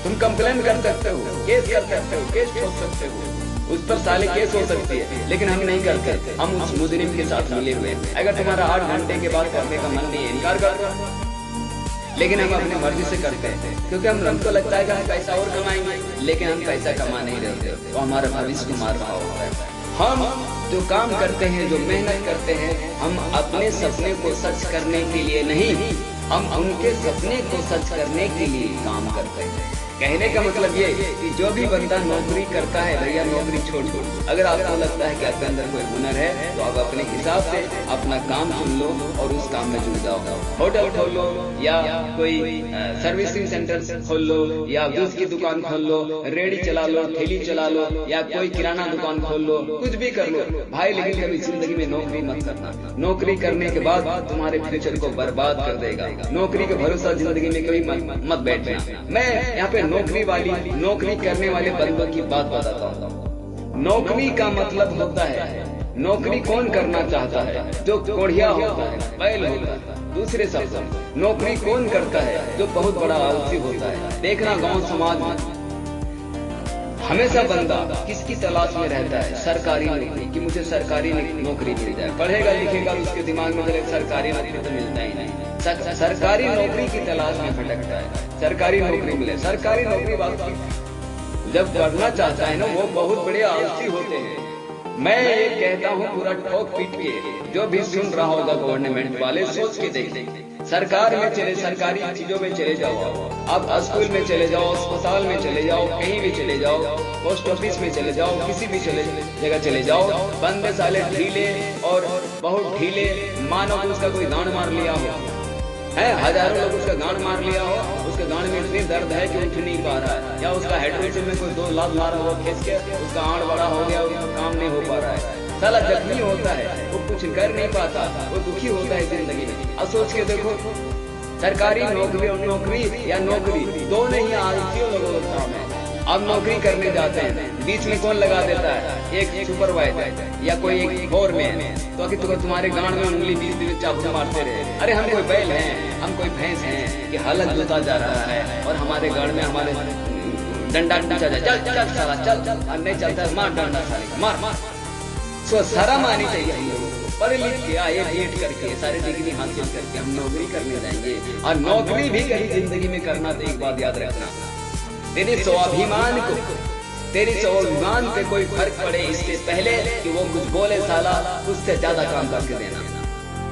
तुम कंप्लेन कर सकते हो, केस कर सकते हो, केस ठोक सकते हो, उस पर साले केस हो सकती है, लेकिन हम नहीं करते। हम उस मुजरिम के साथ मिले हुए हैं। अगर तुम्हारा 8 घंटे के बाद करने का मन नहीं है, इनकार कर दो, लेकिन हम अपनी मर्जी से करते हैं, क्योंकि हमको लगता है कि हम पैसा और कमाएंगे, लेकिन हम पैसा कमा नहीं रहे, तो हमारा भविष्य को मार रहा होता है। हम जो काम करते हैं, जो मेहनत करते हैं, हम अपने सपने को सच करने के लिए नहीं, हम उनके सपने को सच करने के लिए काम करते हैं। कहने का मतलब ये कि जो भी बंदा नौकरी करता है, भैया नौकरी छोड़। अगर आपको लगता है कि आपके अंदर कोई हुनर है, तो आप अपने हिसाब से अपना काम चुन लो और उस काम में जुड़ जाओ। होटल खोल लो, या कोई सर्विसिंग सेंटर खोल लो, या दूध की दुकान खोल लो, रेडी चला लो, ठेली चला लो, या कोई किराना दुकान खोल लो, कुछ भी कर लो भाई, लेकिन कभी जिंदगी में नौकरी मत करना। नौकरी करने के बाद तुम्हारे फ्यूचर को बर्बाद कर देगा। नौकरी का भरोसा जिंदगी में कभी मत बैठना। मैं यहाँ पे नौकरी करने वाले बंदों की बात बताता हूँ। नौकरी का मतलब होता है, नौकरी कौन करना चाहता है? जो कोढ़िया होता है, बैल होता है। दूसरे शब्द, नौकरी कौन करता है? जो बहुत बड़ा आलसी होता है। देखना गांव समाज में हमेशा बंदा किसकी तलाश में रहता है? सरकारी नौकरी, कि मुझे सरकारी नौकरी मिल जाए। पढ़ेगा लिखेगा, उसके दिमाग में चले सरकारी नौकरी तो मिलता ही नहीं, सरकारी नौकरी की तलाश में भटकता है। सरकारी नौकरी मिले, सरकारी नौकरी वास्तविक जब करना चाहता है ना, वो बहुत बड़े आलसी होते हैं। मैं ये कहता हूँ पूरा ठोक पीट के, जो भी सुन रहा होगा गवर्नमेंट वाले, सोच के देख। सरकार में चले, सरकारी चीजों में चले जाओ, आप स्कूल में चले जाओ, अस्पताल में चले जाओ, कहीं भी चले जाओ, पोस्ट ऑफिस में चले जाओ, किसी भी जगह चले जाओ, बंदे साले ढीले और बहुत ढीले। मानो कि उसका कोई गांड मार लिया हो, है हजारों लोग उसका गांड मार लिया हो, उसके गांड में इतनी दर्द है कि उठ नहीं पा रहा है, या उसका हेडरोसिल में कोई 2 लाख मारा हुआ खींच के उसका आंट बड़ा हो गया, उसका काम नहीं हो पा रहा है। साला जख्मी होता है, वो कुछ कर नहीं पाता, वो दुखी होता है जिंदगी में। अब सोच के देखो, सरकारी नौकरी या नौकरी दोनों ही आलसियों लोगों का काम है। अब नौकरी करने जाते हैं, बीच में कौन लगा देता है? एक सुपरवाइजर या कोई एक फोरमैन, तो कि तुम्हारे गांड में उंगली बीच चाबू मारते रहे। अरे हम कोई बैल हैं, हम कोई भैंस हैं कि हालत जुता जा रहा है और हमारे गांड में हमारे डंडा पूछा जाए, चल चल साला चल चल, और नहीं चलता है मार डंडा साले मार। सो शर्म आनी चाहिए हम लोगों को। पढ़ लिख के आए, बीएड करके सारे डिग्री हासिल करके हम नौकरी करने जाएंगे, और नौकरी भी कहीं जिंदगी में करना, तो एक बात याद रखना, तेरे स्वाभिमान को, तेरे स्वाभिमान पे कोई फर्क पड़े इससे पहले कि वो कुछ बोले, साला उससे ज्यादा काम करके देना।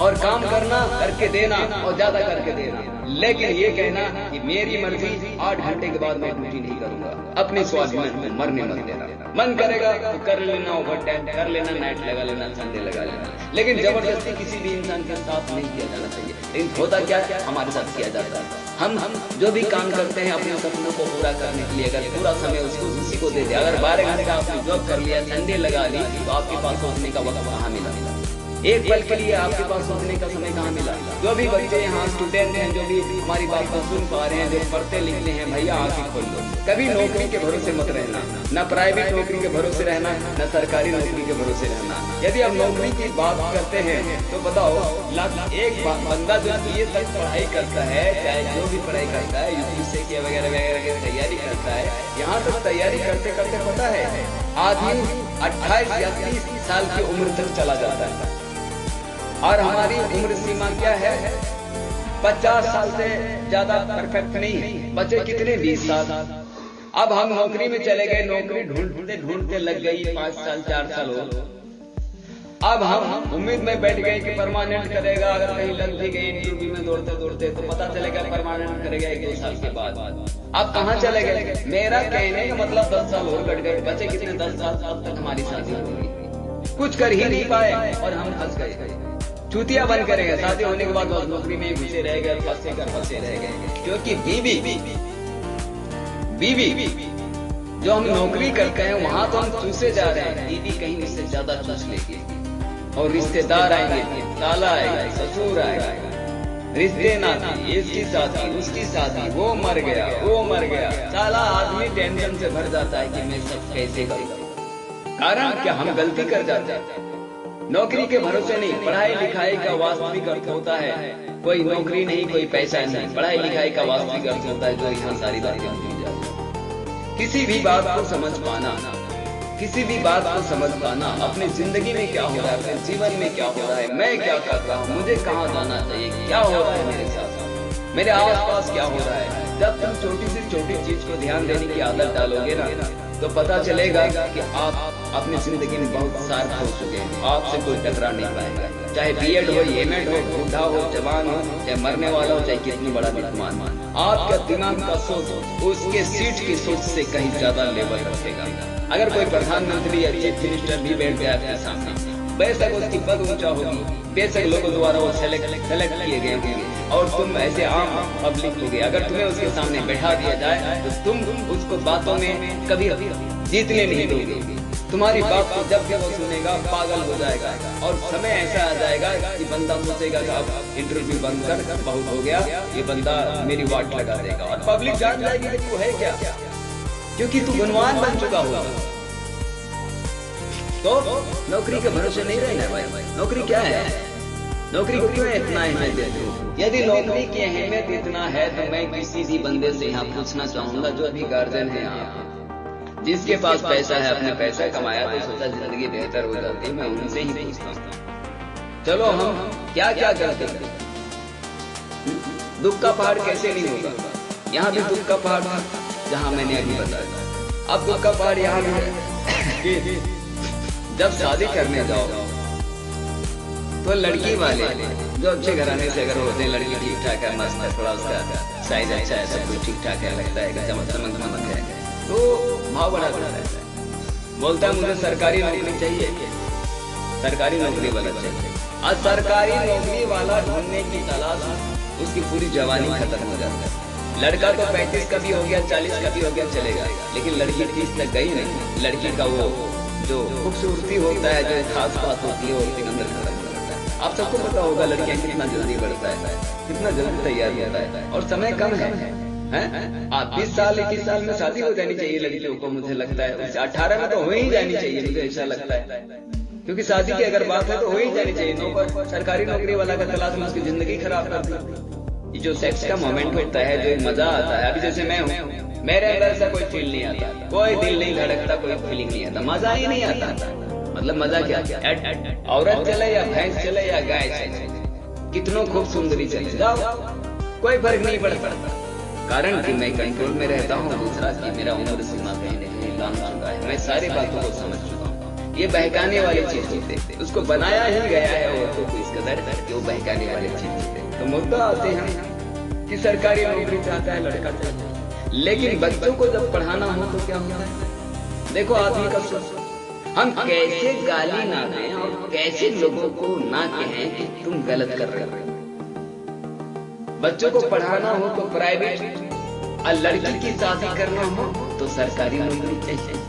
और काम करना, करके देना और ज्यादा करके देना। लेकिन ये कहना कि मेरी मर्जी, 8 घंटे के बाद मैं ड्यूटी नहीं करूंगा, अपने स्वाभिमान में मरने मत देना। मन करेगा तो कर लेना, ओवर टाइम कर लेना, नाइट लगा लेना, संडे लगा लेना, लेकिन जबरदस्ती किसी भी इंसान के साथ नहीं किया जाना चाहिए। लेकिन होता क्या है, हमारे साथ किया जाता है। हम जो भी काम करते हैं अपने सपनों को पूरा करने के लिए, अगर पूरा समय उसको किसी को दे दिया, अगर 12 घंटे आपने जॉब कर लिया, संडे लगा ली, तो आपके पास सोचने का वक्त कहाँ मिला? एक पल के लिए आपके पास सोचने का समय कहाँ मिला? जो भी बच्चे यहाँ स्टूडेंट हैं, जो भी हमारी बात को सुन पा रहे हैं, जो पढ़ते लिखते हैं, भैया आंखें खोल लो। कभी नौकरी के भरोसे मत रहना, न प्राइवेट नौकरी के भरोसे रहना, न सरकारी नौकरी के भरोसे रहना। यदि हम नौकरी की बात करते हैं तो बताओ, एक बंदा जो ये तक पढ़ाई करता है, चाहे जो भी पढ़ाई करता है, यूपीएससी के वगैरह वगैरह की तैयारी करता है, यहाँ तक तैयारी करते करते पता है आदमी 28 या 30 साल की उम्र तक चला जाता है। और हमारी उम्र सीमा क्या है? 50 साल से ज्यादा परफेक्ट नहीं है। बचे कितने? 20 साल। अब हम नौकरी में चले गए, नौकरी ढूंढते ढूंढते लग गई 5 साल 4 साल हो। अब हम उम्मीद में बैठ गए कि परमानेंट करेगा। अगर कहीं लग भी गई इंटरव्यू में दौड़ते दौड़ते तो पता चलेगा परमानेंट करेगा 1-2 साल के बाद। अब कहाँ चले गए? मेरा कहने का मतलब 10 साल और कट गए। बचे कितने? 10 साल। अब तक हमारी शादी होगी, कुछ कर ही नहीं पाए और हम फंस गए। चूतिया बन करेंगे, शादी होने के बाद नौकरी में घुसे रह गए, फंसे रह गए। क्योंकि बीवी जो हम नौकरी करते हैं वहां तो हम चूसे जा रहे हैं, बीवी कहीं इससे ज्यादा चूस लेगी। और रिश्तेदार आएंगे, साला आएगा, ससुर आएगा, रिश्ते नाते, इसकी शादी, उसकी शादी, वो मर गया। साला आदमी टेंशन से भर जाता है कि मैं सब कैसे करूँ। कारण क्या? हम गलती कर जाते हैं। नौकरी के भरोसे नहीं, पढ़ाई लिखाई का वास्तविक अर्थ होता है कोई नौकरी नहीं, कोई पैसा नहीं। पढ़ाई लिखाई का वास्तविक अर्थ होता है जो यहाँ सारी बातें भूल जाती। किसी भी बात को समझ पाना, अपनी जिंदगी में क्या हो रहा है, अपने जीवन में क्या हो रहा है, मैं क्या कर रहा हूँ, मुझे कहाँ जाना चाहिए, क्या हो रहा है मेरे साथ, मेरे आसपास क्या हो रहा है। जब तुम छोटी से छोटी चीज को ध्यान देने की आदत डालोगे ना, तो पता चलेगा कि आप अपनी जिंदगी में बहुत सार्थ हो चुके हैं। आपसे कोई टकरा नहीं पाएगा, चाहे बीएड हो, एमएड हो, बूढ़ा हो, जवान हो, चाहे मरने वाला हो, चाहे कितनी बड़ा विद्वान। आपका दिमाग का सोच उसके सीट की सोच से कहीं ज्यादा लेवल रखेगा। अगर कोई प्रधानमंत्री या चीफ मिनिस्टर भी बैठ जाए आपके सामने, बेशक उसकी पद ऊंचा होगी, बेशक लोगों द्वारा वो सेलेक्ट किए गए होंगे और तुम ऐसे आम पब्लिक होगे, अगर तुम्हें उसके सामने बैठा दिया जाए तो तुम उसको बातों में कभी जीतने नहीं दोगे। तुम्हारी बात को जब भी वो सुनेगा पागल हो जाएगा और समय ऐसा आ जाएगा कि बंदा सोचेगा कि अब इंटरव्यू बंद कर, बहुत हो गया, ये बंदा मेरी वाट लगा देगा। और पब्लिक जान जाएगी कि तू है क्या, क्योंकि तू गुणवान बन चुका होगा। तो नौकरी के भरोसे नहीं रहना भाई। नौकरी क्या है? नौकरी को क्यों इतना अहमियत देते हो? यदि नौकरी की अहमियत इतना है तो मैं किसी भी बंदे से यहाँ पूछना चाहूंगा, जो अभी गार्जियन है यहाँ, जिसके पास पैसा है, अपने पैसा कमाया तो सोचा जिंदगी बेहतर हो जाती है, मैं उनसे ही पूछता हूँ, चलो हम क्या क्या करते हैं? दुख का पहाड़ कैसे नहीं होगा? यहाँ भी दुख का पहाड़ था जहाँ मैंने अभी बताया। अब दुख का पहाड़ यहाँ भी है। जब शादी करने जाओ तो लड़की वाले जो अच्छे घराने से अगर होते हैं, लड़की ठीक ठाक है, मस्त है, थोड़ा उसका साइज अच्छा है, सब कुछ ठीक ठाक है, लगता है चमक है, तो भाव बड़ा करता है, बोलता है मुझे सरकारी नौकरी चाहिए, सरकारी नौकरी वाला चाहिए। आज सरकारी नौकरी वाला ढूंढने की तलाश उसकी पूरी जवानी खत्म हो जाता है। लड़का तो 35 का भी हो गया, 40 का भी हो गया, चलेगा, लेकिन लड़की 30 तक गई नहीं। लड़की का वो जो खूबसूरती होता है, जो खास बात होती है, वो उसके अंदर खत्म हो जाता है। आप सबको पता होगा लड़कियां कितना जल्दी बढ़ता है, कितना जल्दी तैयार होता है, और समय कम है। आप 20 साल 21 साल में शादी हो जानी चाहिए लड़कियों को, मुझे लगता है 18 में तो हो ही जानी चाहिए, मुझे ऐसा लगता है, क्योंकि शादी की अगर बात है तो हो ही जानी चाहिए। नौकर सरकारी नौकरी वाला का तलाश में उसकी जिंदगी खराब कर दी। जो सेक्स का मोमेंट होता है, जो मजा आता है, अभी जैसे मैं हूँ, मेरे अंदर ऐसा कोई फील नहीं आता, कोई दिल नहीं धड़कता, कोई फीलिंग नहीं आता, मजा ही नहीं आता। मतलब मजा क्या? औरत चले या भैंस चले या गाय चले, कितनों खूब सुंदरी चले जाओ, कोई फर्क नहीं पड़ता। कारण कि मैं कंट्रोल में रहता हूँ, दूसरा कि मेरा उम्र सीमा कहीं नहीं लांग चुका है, मैं सारी बातों को समझ चुका हूँ। ये बहकाने वाली चीज होते हैं, उसको बनाया ही गया है औरतों को इस कदर कि वो बहकाने वाली चीज होते हैं। तो मुद्दा आते हैं कि सरकारी नौकरी चाहता है लड़का चाहता है, लेकिन बच्चों को जब पढ़ाना हो तो क्या होता है? देखो आदमी का सोच, हम कैसे गाली ना दें और कैसे लोगों को ना कहें कि तुम गलत कर रहे हो। बच्चों को पढ़ाना हो तो प्राइवेट, और लड़की की शादी करना हो तो सरकारी नौकरी चाहिए।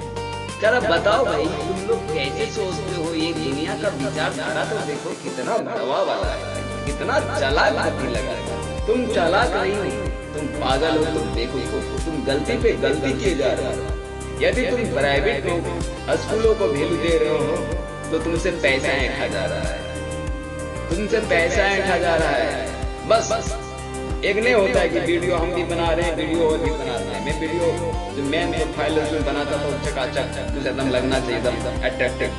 जरा बताओ भाई, तुम लोग कैसे सोचते हो? ये दुनिया का विचारधारा तो देखो कितना दवा वाला है, कितना चालाक बुद्धि लगा है। तुम चालाक नहीं हो, तुम पागल हो, तुम बेवकूफ हो, तुम गलती पे गलती किए जा रहे हो। यदि तुम प्राइवेट स्कूलों को वैल्यू दे रहे हो तो तुमसे पैसा ऐंठा जा रहा है, तुमसे पैसा ऐंठा जा रहा है। बस एक नहीं होता है कि वीडियो हम भी बना रहे हैं, वीडियो और भी बना रहे हैं। मैं वीडियो जो मेन प्रोफाइल उसमें बनाता था चकाचक एकदम लगना चाहिए, एकदम अट्रैक्टिव।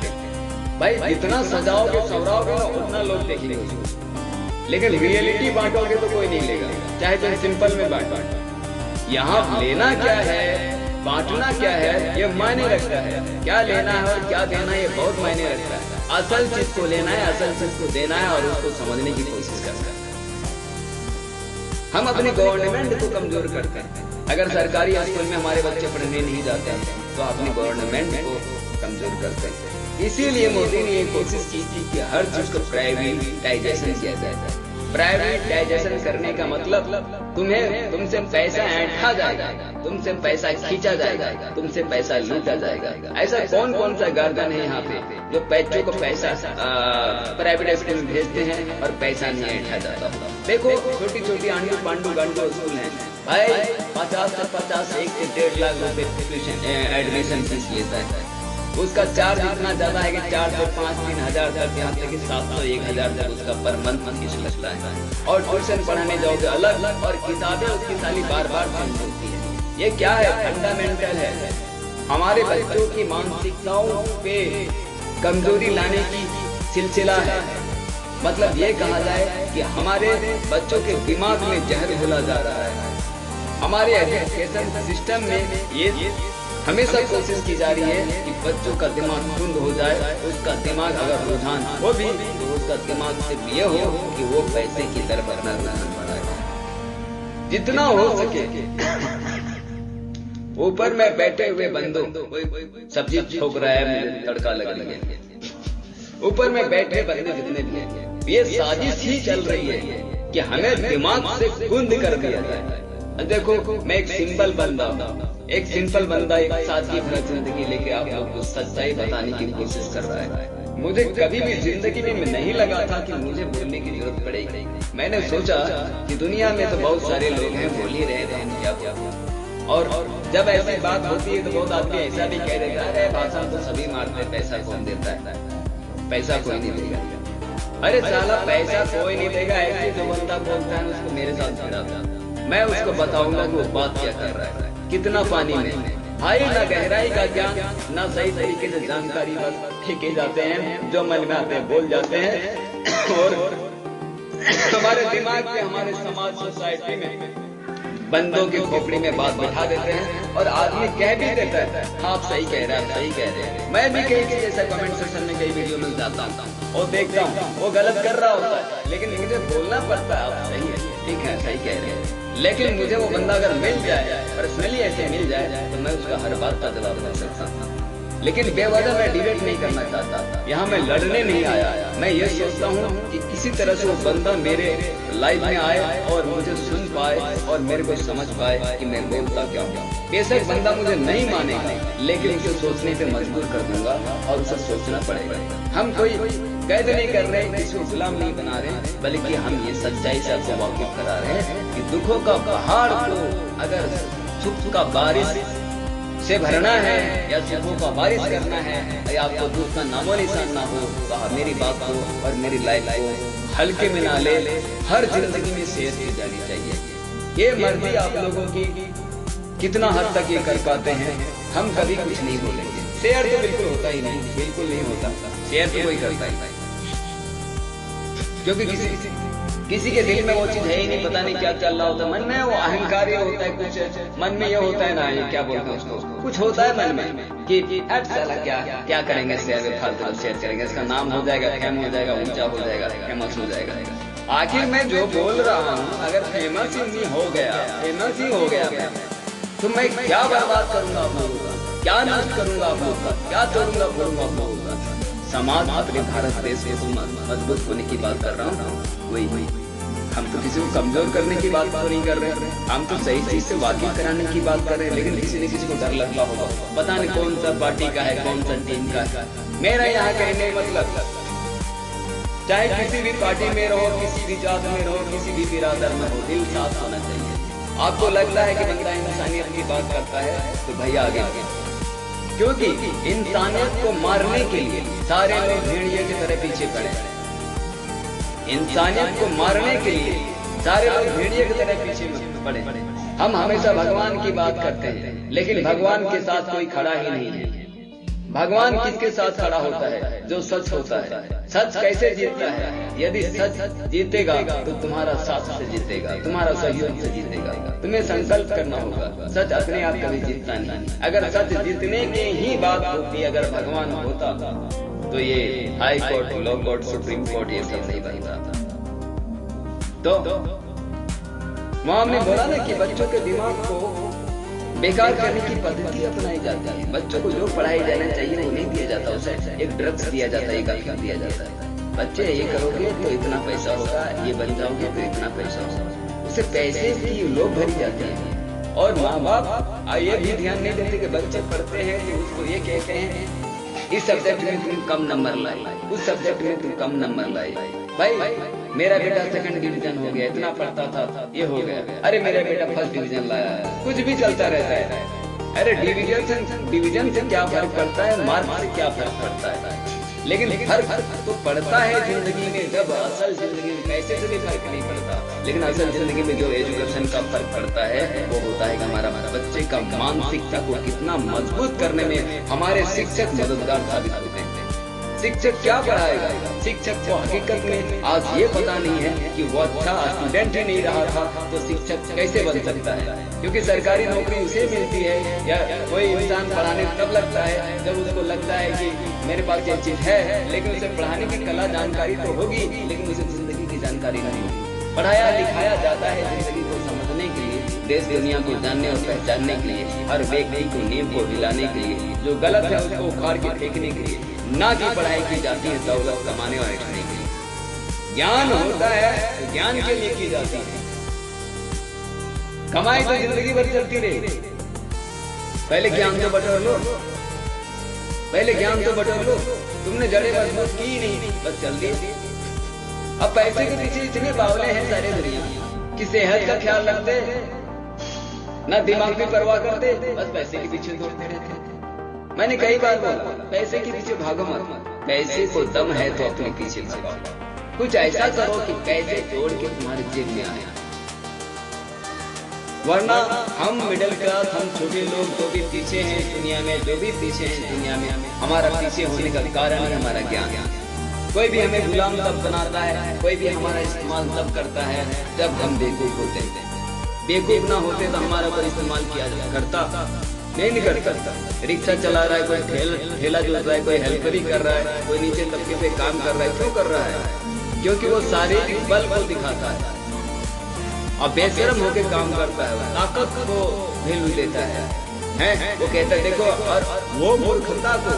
भाई जितना सजाओगे सवराओगे ना उतना लोग देखेंगे उसको, लेकिन रियलिटी बांटोगे तो कोई नहीं लेगा, चाहे तुम सिंपल में बांटो। यहाँ लेना क्या है, बांटना क्या है, ये मायने रखता है। क्या लेना है और क्या देना है, ये बहुत मायने रखता है। असल चीज को लेना है, असल चीज को देना है और उसको समझने की कोशिश करना है। हम अपने गवर्नमेंट को कमजोर करते हैं। अगर सरकारी स्कूल में हमारे बच्चे पढ़ने नहीं जाते हैं तो अपनी गवर्नमेंट को कमजोर करते हैं। इसीलिए मोदी ने ये कोशिश की थी कि हर चीज को प्राइवेटाइजेशन किया जाए। प्राइवेटाइजेशन करने का मतलब तुमसे पैसा ऐंठा जाएगा, तुमसे पैसा खींचा जाएगा, तुमसे पैसा लूटा जाएगा। ऐसा कौन कौन सा गार्जियन है यहाँ पे जो बच्चों को पैसा प्राइवेट स्कूल में भेजते हैं और पैसा नहीं ऐंठा जाता? देखो छोटी छोटी आंडू पांडू गांडू स्कूल है भाई, 50 से 50 1 से 1.5 लाख रुपए एडमिशन फीस लेता है। उसका चार्ज इतना ज्यादा है कि 4 से 5-3 हजार तक, यहाँ तक कि 700-1,000 तक उसका पर मंथ फीस लगता है। और ट्यूशन पढ़ाने जाओगे अलग, और किताबें उसकी साली बार बार चेंज होती है। ये क्या है? फंडामेंटल है। हमारे बच्चों की मानसिकताओं पे कमजोरी लाने की सिलसिला है। मतलब ये कहा जाए कि हमारे बच्चों के दिमाग में जहर घोला जा रहा है। हमारे एजुकेशन सिस्टम में ये हमेशा कोशिश की जा रही है कि बच्चों का दिमाग धुंध हो जाए। उसका दिमाग अगर रुझान हो भी तो उसका दिमाग सिर्फ ये हो कि वो पैसे की तरफ अपना रुझान बढ़ाए जितना हो सके। ऊपर में बैठे हुए बंदों, सब्जी ठोक रहा है, मुझे तड़का लग रही है। ऊपर में बैठे बंदे जितने भी हैं, ये साजिश ही चल रही है कि हमें दिमाग से गुंद कर दिया जाए। देखो मैं एक सिंपल बंदा, एक सादगी भरा जिंदगी लेके आप लोग को सच्चाई बताने की कोशिश कर रहा है। मुझे कभी भी जिंदगी में नहीं लगा था कि मुझे बोलने की जरूरत पड़ेगी। मैंने सोचा कि दुनिया में तो बहुत सारे लोग हैं, बोल ही रहे थे क्या। और जब ऐसी बात होती है तो बहुत आदमी ऐसा भी कह देता है, भाषा तो सभी मारते, पैसा कौन देता है? पैसा कोई नहीं देगा। अरे साला पैसा कोई नहीं देगा, ऐसे जो बंदा बोलता है उसको मेरे साथ भिड़ा था, मैं उसको बताऊंगा कि वो बात क्या कर रहा है। कितना पानी में भाई, ना गहराई का ज्ञान, ना सही तरीके से जानकारी, बस फेंके जाते हैं, जो मन में आते हैं बोल जाते हैं। और हमारे दिमाग में, हमारे समाज सोसाइटी में बंदों की खोपड़ी में बात बैठा देते हैं और आदमी कह भी देता है हाँ आप सही कह रहे हैं, आप सही कह रहे हैं। मैं भी कहीं के जैसा कमेंट सेक्शन में कई वीडियो में जाता हूँ और देखता हूँ वो गलत कर रहा होता है, लेकिन मुझे बोलना पड़ता है आप सही है, ठीक है, सही कह रहे हैं। लेकिन मुझे वो बंदा अगर मिल जाए, पर्सनली ऐसे मिल जाए, तो मैं उसका हर बात का जवाब दे सकता हूँ। लेकिन बेवजह मैं डिबेट नहीं करना चाहता, यहाँ मैं लड़ने नहीं आया। मैं ये सोचता हूँ कि किसी तरह से वो बंदा मेरे लाइफ में आए और मुझे सुन पाए और मेरे को समझ पाए कि मैं बोलता क्या हूँ। बेशक बंदा मुझे नहीं मानेगा, लेकिन उसे सोचने पे मजबूर कर दूंगा और उसे सोचना पड़ेगा। हम कोई कैद नहीं कर रहे, किसी को गुलाम नहीं बना रहे, बल्कि हम ये सच्चाई से आपको वाकिफ करा रहे हैं कि दुखों का पहाड़ को अगर सुख का बारिश से भरना है या सुखों का बारिश करना है या आपको दुख का नामो निशान ना हो, तो आप मेरी बात को और मेरी लाइफ को हल्के में ना ले। हर जिंदगी में शेयर की जानी चाहिए। ये मर्जी आप लोगों की कितना हद तक ये कर पाते हैं, हम कभी कुछ नहीं बोलेंगे। शेयर तो बिल्कुल होता ही नहीं, बिल्कुल नहीं होता, शेयर तो कोई करता ही नहीं, क्योंकि किसी के दिल में वो चीज है ही नहीं, पता नहीं क्या चल रहा होता मन में, वो अहंकारी होता है, कुछ मन में ये होता है ना, ये क्या बोलते हैं उसको, कुछ होता है मन में कि अब साला क्या करेंगे, शेयर फालतू शेयर करेंगे, इसका नाम हो जाएगा, फेम हो जाएगा, ऊंचा हो जाएगा, फेमस हो जाएगा। आखिर मैं जो बोल रहा हूँ अगर फेमस ही हो गया मैं, तो मैं क्या बर्बाद करूंगा आप लोगों का, क्या नष्ट करूंगा आप लोगों का, क्या तोड़ूंगा फोड़ूंगा आप लोगों का। समाज अपने भारत देश को मजबूत होने की बात कर रहा हूँ, वही हम तो किसी को कमजोर करने की बात तो नहीं कर रहे, हम तो सही चीज से वाकिफ कराने की बात कर रहे हैं। लेकिन किसी न किसी को डर लगता होगा, पता नहीं कौन सा पार्टी का है, कौन सा टीम का है। मेरा यहाँ कहने मतलब चाहे किसी भी पार्टी में रहो, किसी भी जात में रहो, किसी भी बिरादर में हो, दिल साफ होना चाहिए। आपको लगता है कि बंदा इंसानियत की बात करता है तो भैया आगे, क्योंकि इंसानियत को मारने के लिए सारे लोग भेड़िए की तरह पीछे पड़े। इंसानियत को मारने के लिए सारे लोग भेड़िए की तरह पीछे पड़े। हम हमेशा भगवान की बात करते हैं, लेकिन भगवान के साथ कोई खड़ा ही नहीं है। भगवान किसके साथ खड़ा होता है? जो सच होता है। सच कैसे जीतता है? यदि सच जीतेगा तो तुम्हारा साथ से जीतेगा, तुम्हारा सहयोग से जीतेगा। तुम्हें संकल्प करना होगा, सच अपने आप कभी जीतता नहीं। अगर सच जीतने की ही बात होती, अगर भगवान होता तो ये हाई कोर्ट, लो कोर्ट, सुप्रीम कोर्ट ये सब नहीं बनता। तो वहां हमने बोला ना कि बच्चों के दिमाग को बेकार करने की पद्धति अपनाई जाती है। बच्चों को जो पढ़ाई जाना चाहिए वो नहीं दिया जाता, उसे एक ड्रग्स दिया जाता है, एक अफीम दिया जाता है। बच्चे ये करोगे तो इतना पैसा होगा, ये बन जाओगे तो इतना पैसा होगा, उसे पैसे की लोभ भरी जाती है। और माँ बाप ये भी ध्यान नहीं देते कि बच्चे पढ़ते हैं तो उसको ये कहते हैं इस सब्जेक्ट में तुम कम नंबर लाए, उस सब्जेक्ट में तुम कम नंबर लाए। भाई मेरा बेटा सेकंड डिवीजन हो गया, इतना पढ़ता था ये हो गया, अरे मेरा बेटा फर्स्ट डिवीजन लाया, कुछ भी चलता रहता है। अरे डिवीजन से क्या फर्क पड़ता है, मार्क से क्या फर्क पड़ता है, लेकिन फर्क तो पड़ता है जिंदगी में। जब असल जिंदगी में पैसे से भी फर्क नहीं पड़ता, लेकिन असल जिंदगी में जो एजुकेशन का फर्क पड़ता है वो होता है कि हमारा बच्चे का मानसिकता को कितना मजबूत करने में हमारे शिक्षक मददगार साबित होते हैं। शिक्षक क्या पढ़ाएगा? शिक्षक को हकीकत में आज ये पता नहीं है कि वो अच्छा स्टूडेंट ही नहीं रहा था तो शिक्षक कैसे बन सकता है। क्योंकि सरकारी नौकरी उसे मिलती है, या कोई इंसान पढ़ाने तब लगता है जब उसको लगता है कि मेरे पास ये चीज है, लेकिन उसे पढ़ाने की कला जानकारी तो होगी, लेकिन उसे जिंदगी की जानकारी नहीं होगी। पढ़ाया लिखाया जाता है जिंदगी को समझने के लिए, देश दुनिया को जानने और पहचानने के लिए, हर व्यक्ति को नींव को हिलाने के लिए, जो गलत है उसको उखाड़ के फेंकने के लिए, ना की पढ़ाई की जाती है दौलत कमाने और रखने के लिए। ज्ञान होता है तो ज्ञान के लिए की जाती है, कमाई तो जिंदगी भर चलती रही। पहले ज्ञान तो बटोर लो, पहले ज्ञान तो बटोर लो। तुमने जड़ें मजबूत की नहीं, बस चल दी। अब पैसे के पीछे इतने बावले हैं सारे दुनिया कि सेहत का ख्याल रखते, ना दिमाग की परवाह करते, बस पैसे के पीछे दौड़ते रहते। मैंने कई बार बोला पैसे के पीछे भागो मत, पैसे को दम है तो अपने पीछे भागो। कुछ ऐसा करो कि पैसे जोड़ के तुम्हारे जेब में आए, वरना हम मिडिल क्लास, हम छोटे लोग जो भी पीछे हैं दुनिया में, जो भी पीछे हैं दुनिया में, हमारा पीछे होने का कारण है हमारा ज्ञान। कोई भी हमें गुलाम तब बनाता है, कोई भी हमारा इस्तेमाल तब करता है जब हम बेवकूफ होते हैं। बेवकूफ ना होते तो हमारा कोई इस्तेमाल किया करता नहीं करता। रिक्शा चला रहा है, कोई ठेला जोत रहा है, कोई हेल्परी कर रहा है, कोई नीचे तबके पे काम कर रहा है। क्यों कर रहा है? क्योंकि वो शारीरिक बल को दिखाता है और बेशरम होके काम करता है, ताकत को वैल्यू देता है। वो कहता है देखो, और वो मूर्खता को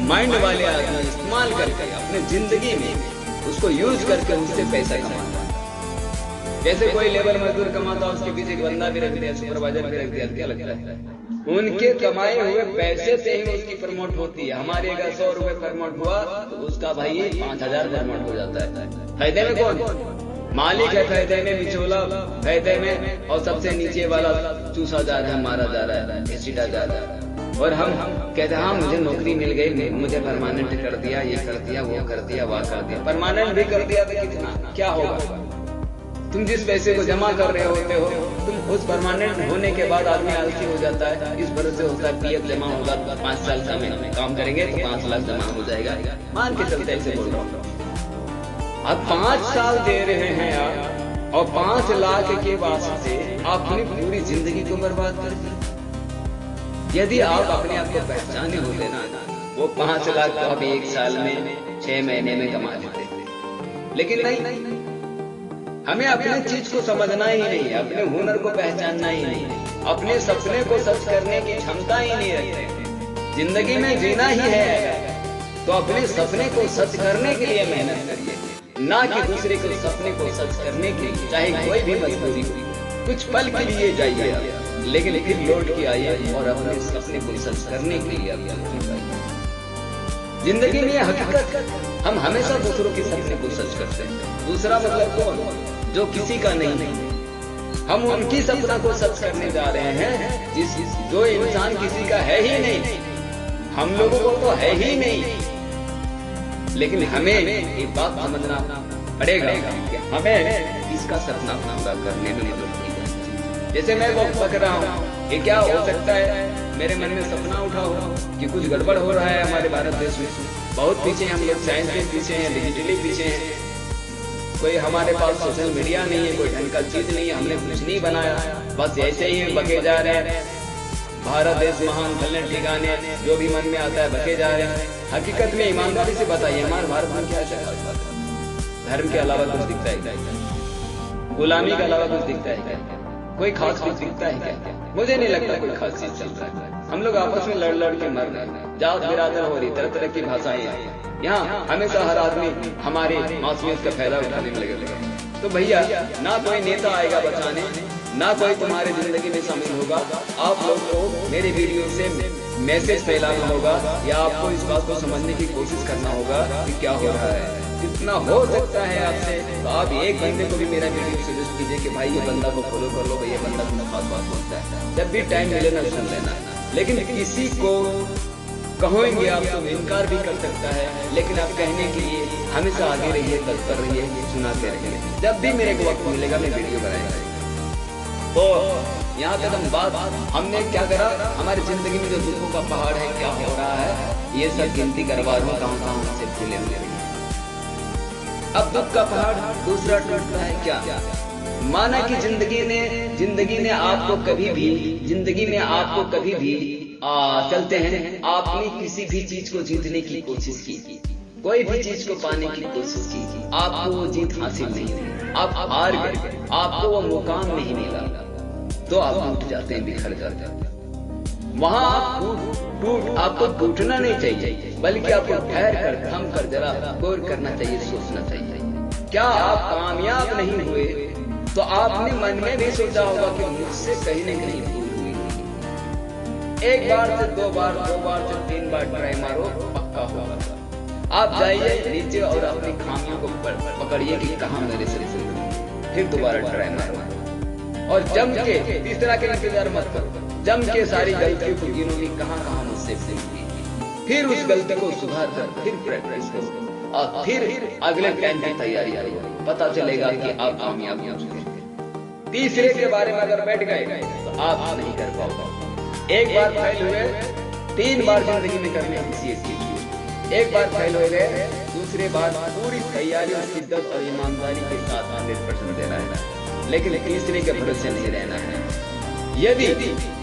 माइंड वाले आदमी इस्तेमाल करके अपने जिंदगी में उसको यूज करके उससे पैसा कमाता है। जैसे कोई लेबर मजदूर कमाता है, उसके पीछे एक बंदा भी रख दिया, सुपरवाइजर भी रख दिया, क्या लगता है? उनके कमाए हुए पैसे से ही उसकी प्रमोट होती है। हमारे अगर 100 रुपए प्रमोट हुआ तो उसका भाई 5000 प्रमोट हो जाता है। फायदे में कौन? मालिक है फायदे में, निचोला फायदे में, और सबसे नीचे वाला चूसा जा रहा है, मारा जा रहा है, घसीटा जा रहा है। और हम कहते हैं हाँ मुझे नौकरी मिल गई, मुझे परमानेंट कर दिया, ये कर दिया, वो कर दिया, वह कर दिया। परमानेंट भी कर दिया तो कितना क्या होगा? तुम जिस पैसे को जमा कर रहे होते हो, तुम उस परमानेंट होने के बाद आदमी आलसी हो जाता है। इस वजह से होता है पीएफ जमा होगा, 5 साल का में काम करेंगे तो 5 लाख जमा हो जाएगा, मान के चलते ऐसे बोल रहा हूँ। अब 5 साल दे रहे हैं आप, और 5 लाख के वास्ते आप अपनी पूरी जिंदगी को बर्बाद कर दी। यदि आप अपने आप को पहचाने होते ना, वो 5 लाख तो अभी 1 साल में 6 महीने में कमा लेते। लेकिन नहीं, हमें अपने चीज को समझना ही नहीं, अपने हुनर को पहचानना ही नहीं, अपने सपने को सच करने की क्षमता ही नहीं रखते। जिंदगी में जीना ही है तो अपने सपने को सच करने के लिए मेहनत करिए, ना कि दूसरे के सपने को सच करने के लिए। चाहे कोई भी मजबूरी हो, कुछ पल के लिए जाइए, लेकिन फिर लौट के आइए और अपने सपने को सच करने के लिए जिंदगी में हकीकत, हम हमेशा दूसरों के सपने को सच करते हैं। दूसरा मतलब कौन? जो किसी का नहीं, हम उनकी सपना को सच करने जा रहे हैं जो इंसान किसी का है ही नहीं, हम लोगों को तो है ही नहीं। लेकिन हमें एक बात समझना पड़ेगा कि हमें इसका सपना पूरा करने में मदद की जाए। जैसे मैं वक्त पक रहा हूँ कि क्या हो सकता है मेरे मन में सपना उठा हो कि कुछ गड़बड़ हो रहा है हमारे भारत देश में, बहुत पीछे हम लोग, साइंस में पीछे हैं, डिजिटली पीछे हैं, कोई हमारे पास सोशल मीडिया नहीं है, कोई ढंग का चीज नहीं है, हमने कुछ नहीं बनाया, बस ऐसे ही बके जा रहे हैं। भारत देश महान, फलने ठिकाने, जो भी मन में आता है बके जा रहे हैं। हकीकत में ईमानदारी से बताइए, हमारे भारत में क्या है? धर्म के अलावा कुछ दिखता है क्या? गुलामी के अलावा कुछ दिखता है क्या? कोई खास कुछ दिखता है क्या? मुझे नहीं लगता कोई खास चीज चल रहा है। हम लोग आपस में लड़ लड़ के मर रहे हैं, जात बिरादर हो रही, तरह तरह की भाषाएं हैं। यहाँ हमेशा हर आदमी हमारे मासूमियत का फायदा उठाने में लगे। तो भैया, ना कोई नेता आएगा बचाने, ना कोई तुम्हारी जिंदगी में शामिल होगा। आप लोग को मेरे वीडियो से मैसेज फैलाना होगा, या आपको इस बात को समझने की कोशिश करना होगा कि क्या हो रहा है। जितना हो सकता है आपसे, तो आप एक बंदे को भी मेरा वीडियो सजेस्ट कीजिए कि भाई ये बंदा को फॉलो कर लो, भाई ये बंदा तुम्हें खास बात बोलता है। जब भी टाइम मिले ना सुन लेना। लेकिन किसी को कहोगे आप तो इनकार भी कर सकता है, लेकिन आप कहने के लिए हमेशा आगे रहिए, तत्पर रहिए, सुनाते रहिए। जब भी मेरे को वक्त मिलेगा मैं वीडियो बनाएगा। तो यहाँ तक हम बात, हमने क्या करा, हमारी जिंदगी में जो दुखों का पहाड़ है, क्या हो रहा है, ये सब गिनती करवा रहा हूँ कहाँ कहाँ से फूले हुए। अब दुख का पहाड़ दूसरा टूटता है क्या? माना कि जिंदगी ने आपको कभी भी चलते हैं, आपने किसी भी चीज को जीतने की कोशिश की, कोई भी चीज को पाने की कोशिश की, आपको वो जीत हासिल नहीं हुई, आप हार गए, आपको वो मुकाम नहीं मिला, तो आप टूट जाते हैं, बिखर जाते हैं। वहां आपको टूटना नहीं चाहिए, बल्कि आपको ठहर कर, थम कर जरा गौर करना चाहिए, सोचना चाहिए। क्या आप कामयाब नहीं हुए तो आपने मन में भी सोचा होगा कि मुझसे कहीं न कहीं भूल हुई। एक बार से 2 बार, 2 बार से 3 बार ट्राई मारो, पक्का होगा। आप जाइए नीचे और अपनी खामियों को पकड़िए कि कहाँ मेरे से, फिर दोबारा ट्राई मारो और जम के, तीसरा के इंतजार मत करो, जम के सारी गलतियों को गिनो कि कहाँ कहाँ मुझसे भूल हुई। फिर उस गलती को सुधार कर, फिर प्रैक्टिस करो और फिर अगले टाइम की तैयारी करो, पता चलेगा कि आप कामयाब हो चुके हैं। तीसरे के बारे में अगर बैठ गए तो आप नहीं कर पाओगे। एक बार फेल हुए, 3 बार जिंदगी में करने की चीज। एक बार फेल हो गए, दूसरे बार पूरी तैयारी और शिद्दत और ईमानदारी के साथ 100% देना है, लेकिन तीसरे के भरोसे नहीं रहना है। यदि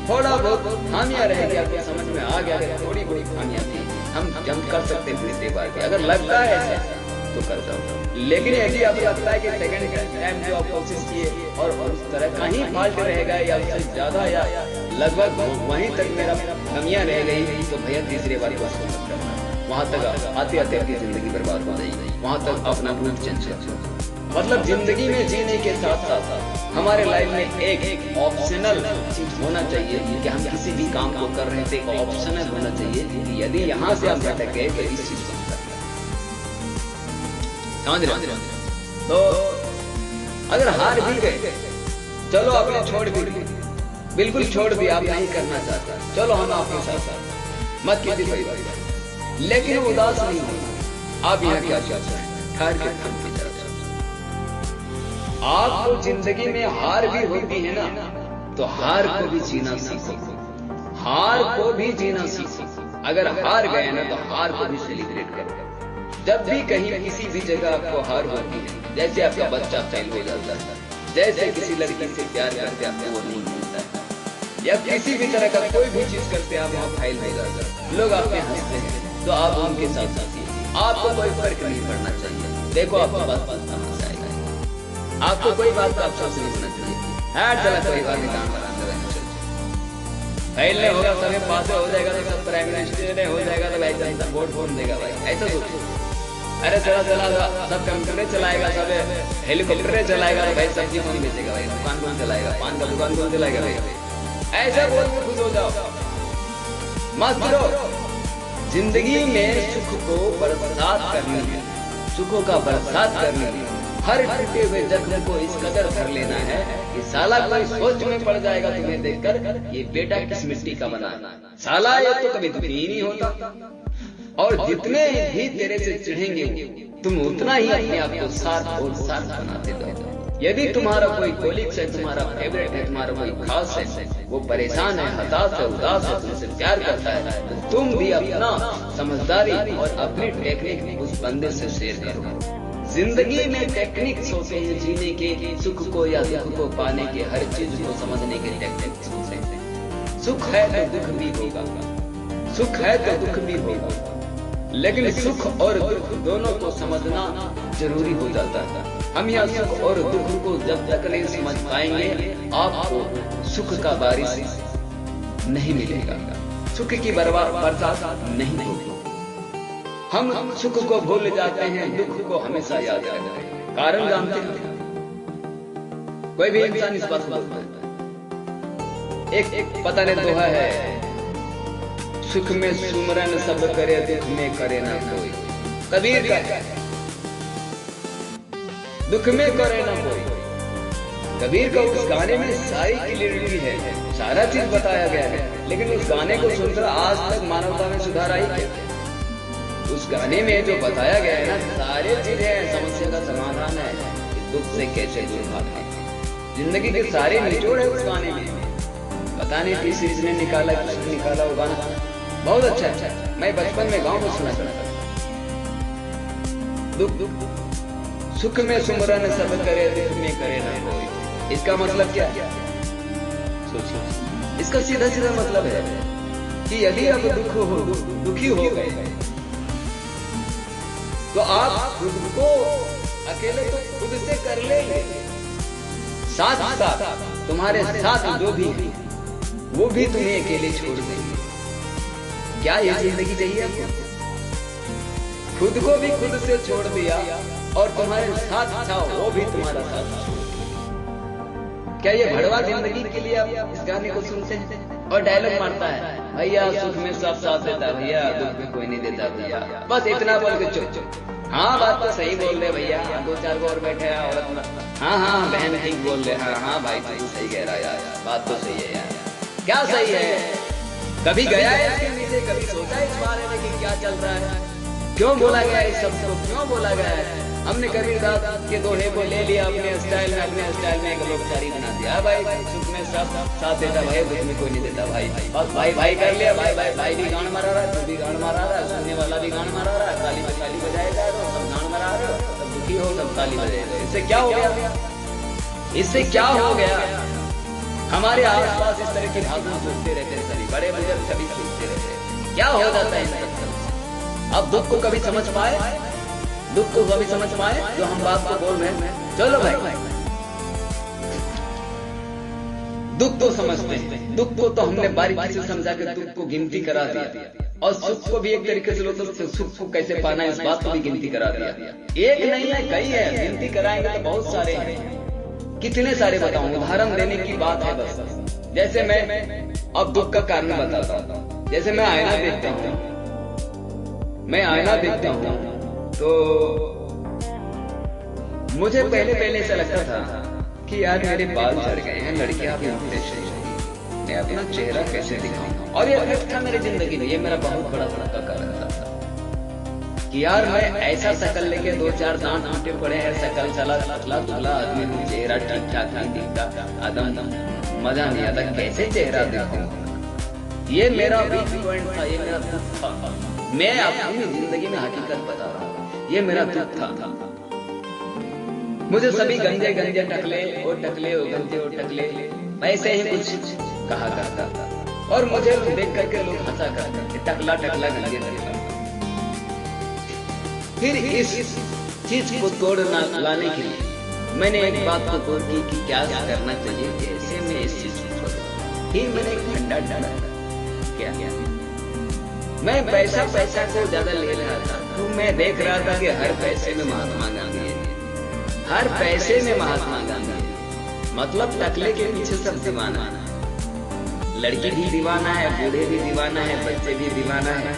थोड़ा बहुत खामियां रहेगी, आपको समझ में आ गया कि थोड़ी बड़ी खामियां थी, हम जम कर सकते हैं तीसरी बार की। अगर लगता है ऐसा तो करता हूँ, लेकिन यदि आपको लगता है कि सेकंड टाइम जो आप कोशिश किए और उस तरह का ही फॉल्ट रहेगा या उससे ज्यादा या लगभग वहीं तक मेरा कमियां रह गई, तो भैया तीसरी बार कोशिश मत करना। वहां तक आते आते आपकी जिंदगी बर्बाद हो जाएगी, वहां तक अपना रूट चेंज कर। मतलब जिंदगी में जीने के साथ साथ हमारे लाइफ में एक ऑप्शनल चीज होना चाहिए कि हम किसी भी काम को कर रहे थे, ऑप्शनल होना चाहिए कि यदि यहाँ से हम भटक गए तो इस चीज को समझ रहे। तो अगर हार भी गए, चलो आपने छोड़ भी, बिल्कुल छोड़ भी, आप नहीं करना चाहता, चलो हम आपके साथ मत कीजिए कोई बात, लेकिन उदास नहीं हो। आप यहाँ क्या चाहते हैं? ठहर के थम की तरफ। आपको जिंदगी में हार भी होती है ना, तो हार को भी जीना सीखो, हार को भी जीना सीखो। अगर हार गए ना तो हार को भी सेलिब्रेट करो। जब भी कहीं किसी भी जगह आपको हार होती है, जैसे आपका बच्चा फेल हो जाता है, जैसे किसी लड़की से प्यार करते आपको वो नहीं मिलता है, या किसी भी तरह का कोई भी चीज करते आप वहाँ फाइल हो जाता है, लोग आप पे हंसते हैं, तो आप उनके साथ हंसिए, आपको कोई फर्क नहीं पड़ना चाहिए। देखो आपका बात कहाँ से आएगा, आपको कोई बात का अफसोस नहीं होना चाहिए। हाँ चला कोई बात नहीं, काम करा फाइल नहीं होगा, सभी पास हो जाएगा तो सब प्राइम मिनिस्टर हो जाएगा तो भाई जनता वोट कौन देगा भाई, ऐसा सोचो। अरे चला सब कंप्यूटर चलाएगा, सब हेलीकॉप्टर चलाएगा तो भाई सब्जी कौन बेचेगा भाई, दुकान कौन चलाएगा, पान का दुकान कौन चलाएगा भाई, ऐसा बोल के खुश हो जाओ मत करो। जिंदगी में सुख को बरसात करनी है, सुखों का बरसात करनी है, हर टूटे हुए जख्म को इस कदर भर लेना है कि साला कोई सोच में पड़ जाएगा तुम्हें देखकर, ये बेटा किस मिट्टी का बना है, साला ये तो कभी दुखी ही नहीं होता। और जितने भी तेरे से चिढ़ेंगे तुम उतना ही अपने आप को साथ और साथ बनाते जाओ। यदि तुम्हारा कोई कोलिग्स है, तुम्हारा फेवरेट है, तुम्हारा कोई खास है, वो परेशान है, हताश है, उदास है, तुमसे प्यार करता है, तो तुम भी अपना समझदारी और अपनी टेक्निक उस बंदे से शेयर करो। जिंदगी में टेक्निक्स होते हैं जीने के, सुख को या दुख को पाने के, हर चीज को समझने के टेक्निक्स होते हैं। सुख है तो दुख भी होगा, सुख है तो दुख भी होगा, लेकिन सुख और दुख दोनों को समझना जरूरी हो जाता है। हम यहाँ सुख और दुख को जब तक नहीं समझ पाएंगे, आपको सुख का बारिश नहीं मिलेगा, सुख की बरसात नहीं होगी। हम सुख को भूल जाते हैं, दुख को हमेशा याद रखते हैं। कारण जानते हैं, कोई भी इंसान इस बात को बोलता है, एक पता नहीं दोहा है, सुख में सुमरन सब करे, दुख में करे ना कोई। कबीर का दुख में करे ना कोई। कबीर का उस गाने में सारी क्लियरिटी है, सारा चीज बताया गया है, लेकिन उस गाने को सुनकर आज तक मानवता में सुधार आई है। उस गाने में जो बताया गया है ना, सारे चीजें समस्या का समाधान है कि दुख से कैसे दूर भागना। जिंदगी के सारे निचोड़ है उस गाने में। पता नहीं किस इसने निकाला, किसने निकाला वो गाना, बहुत अच्छा अच्छा। मैं बचपन में गाँव में सुना करता। दुख सुख में सुमरन सब करे, दुख में करे ना कोई। इसका मतलब क्या है? सोचो। इसका सीधा सीधा मतलब है कि यदि आप दुखी हो गए तो आप खुद को अकेले तो खुद से कर लेंगे, साथ साथ तुम्हारे साथ जो भी है वो भी तुम्हें अकेले छोड़ देंगे। क्या ये जिंदगी चाहिए आपको? खुद को भी खुद से छोड़ दिया और तुम्हारे साथ था वो भी तुम्हारा साथ छोड़ दिया। क्या ये भड़वा जिंदगी के लिए आप इस गाने को सुनते हैं और डायलॉग मारता है, भैया सुख में सब साथ देता भैया, दुख में कोई नहीं देता भैया, बस इतना बोल के चुप चुप। हाँ बात तो सही बोल रहे भैया, दो चार को और बैठे हैं औरत, हाँ हाँ बहन ठीक बोल रहे, हाँ हाँ भाई तू सही कह रहा यार, बात तो सही है यार। क्या सही है? कभी गया है इसके नीचे, कभी सोचा इस बारे में कि क्या चल रहा है, क्यों बोला गया है इस शब्द को, क्यों बोला गया है? हमने कबीरदास के दोहे को ले लिया अपने स्टाइल में एक लोकचारी बना दिया। भाई सुख में सब साथ देता भाई, दुख में कोई नहीं देता भाई, बस भाई भाई कर लिया, भाई भी गान मारा रहा है, तू भी गान मारा रहा है, सुनने वाला भी गान मारा रहा है, ताली बजाए जा रहे हो, सब गान मारा रहे हो, सब दुखी हो, सब ताली बजाए रहे हो। इससे क्या हो गया? इससे क्या हो गया? हमारे आसपास इस तरह की भावना सोचते रहते हैं, सभी बड़े बुजुर्ग सभी सोचते रहते हैं, क्या हो जाता है इन सब। अब दुख को कभी समझ पाए, दुख को कभी समझ पाए जो हम बात को बोल रहे हैं। चलो भाई, दुख तो समझते हैं, दुख को तो हमने बारीकी से समझा के दुख को गिनती करा दिया, और सुख को भी एक तरीके से लोग सुख को कैसे पाना है इस बात को भी गिनती करा दिया। एक नहीं है, कई है, गिनती कराएंगे तो बहुत सारे हैं। कितने सारे बताऊं, उदाहरण देने की बात है बस। जैसे मैं अब दुख का कारण बताता हूं। जैसे मैं आईना देखता हूं तो मुझे पहले ऐसा लगता था कि यार मेरे बाल झड़ गए हैं, लड़कियां भी उठते चाहिए, मैं अपना चेहरा कैसे दिखाऊं। और ये अफेक्ट था मेरी जिंदगी में, ये मेरा बहुत बड़ा कारण था कि यार मैं ऐसा शकल लेके, दो चार दांत टूटे पड़े हैं, शकल चला पतला दुबला आदमी हूँ, चेहरा ठीक ठाक नहीं दिखता, आदम मजा नहीं आता, कैसे चेहरा दिखाऊं। ये मेरा वीक पॉइंट था, ये मेरा दुख था। मैं अपनी जिंदगी में हकीकत बता रहा हूँ, ये मेरा दुख था। मुझे सभी गंजे टकले और गंजे और टकले वैसे ही कुछ कहा करता था और मुझे देख करके लोग हंसा करते थे, टकला टकला गंगे टकला। फिर इस चीज को तोड़ना लाने के लिए मैंने एक बात को गौर की कि क्या करना चाहिए, कैसे मैं इस चीज को छोड़ूं। फिर मैंने एक फंडा डाला, क्या मैं पैसा को ज्यादा ले रहा था, तो मैं देख रहा था कि हर पैसे में महात्मा गांधी है, हर पैसे में महात्मा गांधी है। मतलब टकले के पीछे सब दीवाना है, लड़की भी दीवाना है, बूढ़े भी दीवाना है, बच्चे भी दीवाना है,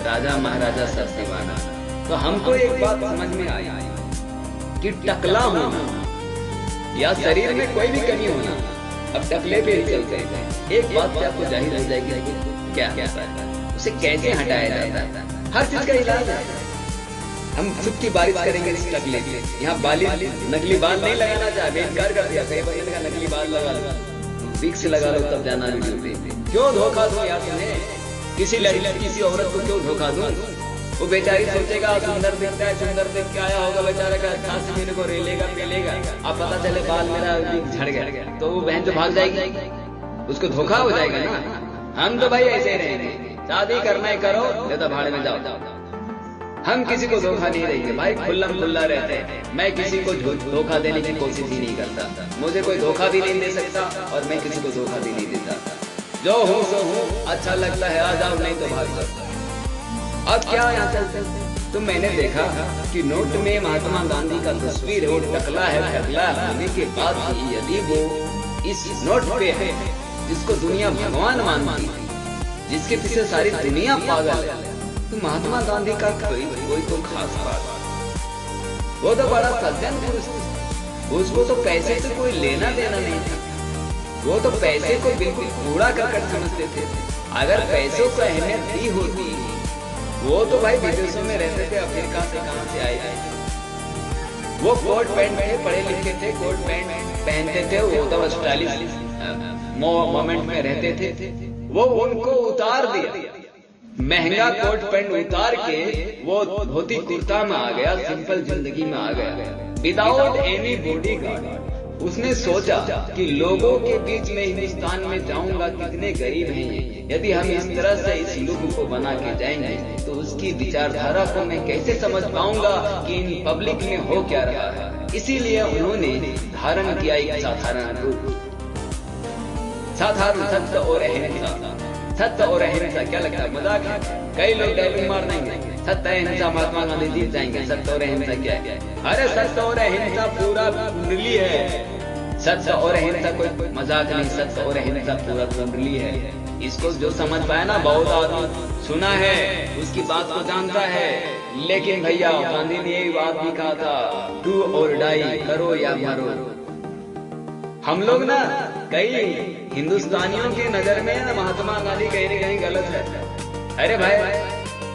राजा महाराजा सब दीवाना। तो हमको एक बात समझ में आई कि टकला होना या शरीर में कोई भी कमी होना अब टकले पे ही चलते हैं। एक बात से आपको जाहिर हो जाएगी क्या उसे कैसे हटाया जाता है। हर चीज का इलाज है। हम खुद की बारिश करेंगे इस टकले की। यहाँ बाली नकली बाल नहीं लगाना चाहते, इनकार कर दिया, कई बंदे का नकली बाल लगा लो, विक्स लगा लो तब जाना वीडियो पे। क्यों धोखा दो यार तुम्हें, किसी लड़की किसी औरत को क्यों धोखा दो। वो बेचारी सोचेगा सुंदर दिखता है, सुंदर देख के आया होगा बेचारा का, अच्छा से मेरे को रेलेगा पेलेगा, अब पता चले बाल मेरा झड़ गया तो वो बहन जो भाग जाएगी, उसको धोखा हो जाएगा ना। हम तो भाई ऐसे रहेंगे, शादी करना है करो, नहीं तो भाड़ में जाओ। हम किसी को धोखा नहीं देंगे भाई, खुल्लम खुल्ला रहते हैं। मैं किसी को धोखा देने की कोशिश ही नहीं करता, मुझे कोई धोखा भी नहीं दे सकता और मैं किसी को धोखा भी नहीं देता। जो हूँ सो हूँ, अच्छा लगता है आ जाओ, नहीं तो भाग जाओ। अब क्या यहाँ चलते तो मैंने देखा कि नोट में महात्मा गांधी का तस्वीर है, वो टकला है। टकला होने के बाद भी यदि वो इस नोट पे है जिसको दुनिया भगवान मानती है, जिसके पीछे सारी दुनिया पागल है, तो महात्मा गांधी का कोई तो खास बात, वो तो बड़ा सज्जन पुरुष था। उसको तो पैसे से कोई लेना देना नहीं था, वो तो पैसे को बिल्कुल कूड़ा करकट समझते थे। अगर पैसों को अहमियत दी होती वो तो भाई विदेशों में रहते थे, अफ्रीका से कहां से आए। वो कोट पैंट में पढ़े लिखे थे, कोट पैंट पहनते थे, वो तो स्टाइलिश मोमेंट में रहते थे। वो उनको उतार दिया, महंगा कोट पैंट उतार के वो धोती कुर्ता में आ गया, सिंपल जिंदगी में आ गया, विदाउट एनी बॉडीगार्ड। उसने सोचा कि लोगों के बीच में हिंदुस्तान में जाऊंगा, कितने गरीब हैं, यदि हम इस तरह से इस लुक को बना के जाएंगे तो उसकी विचारधारा को मैं कैसे समझ पाऊंगा कि इन पब्लिक में हो क्या रहा है। इसीलिए उन्होंने धारण किया एक साधारण रूप, साधारण सत्य और अहिंसा। सत्य और अहिंसा क्या लगता है मजाक है? कई लोग डायलॉग मार देंगे, सत्य अहिंसा महात्मा गांधी जीत जाएंगे। सत्य और अहिंसा क्या है? अरे सत्य और अहिंसा पूरा कुंडली है। सत्य और अहिंसा कोई मजाक नहीं, सत्य और अहिंसा पूरा कुंडली है। इसको जो समझ पाया ना, बहुत आदमी सुना है, उसकी बात को जानता है, लेकिन भैया गांधी ने यही बात भी कहा था, डू और डाई, करो या मरो। हम लोग ना कई हिंदुस्तानियों के नजर में ना महात्मा गांधी कहीं न कहीं गलत है। अरे भाई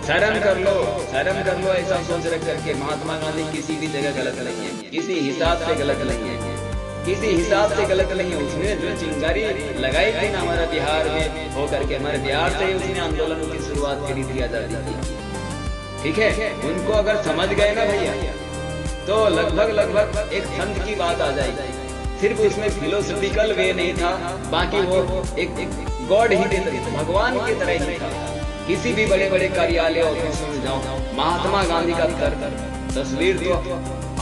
शर्म कर लो, शर्म कर लो, ऐसा सोच रख करके महात्मा गांधी किसी भी जगह गलत नहीं है, किसी हिसाब से गलत नहीं है, किसी हिसाब से गलत नहीं है। उसने जो चिंगारी लगाई थी ना हमारा बिहार में होकर के, हमारे बिहार से ही उसने आंदोलन की शुरुआत करी थी आजादी की। ठीक है, उनको अगर समझ गए ना भैया तो लगभग एक संत की बात आ जाएगी। सिर्फ उसमें फिलोसफिकल वे नहीं था, बाकी वो एक गॉड ही देता, भगवान की तरह ही था। किसी भी बड़े बड़े कार्यालय ऑफिस में जाओ, महात्मा गांधी का तस्वीर तो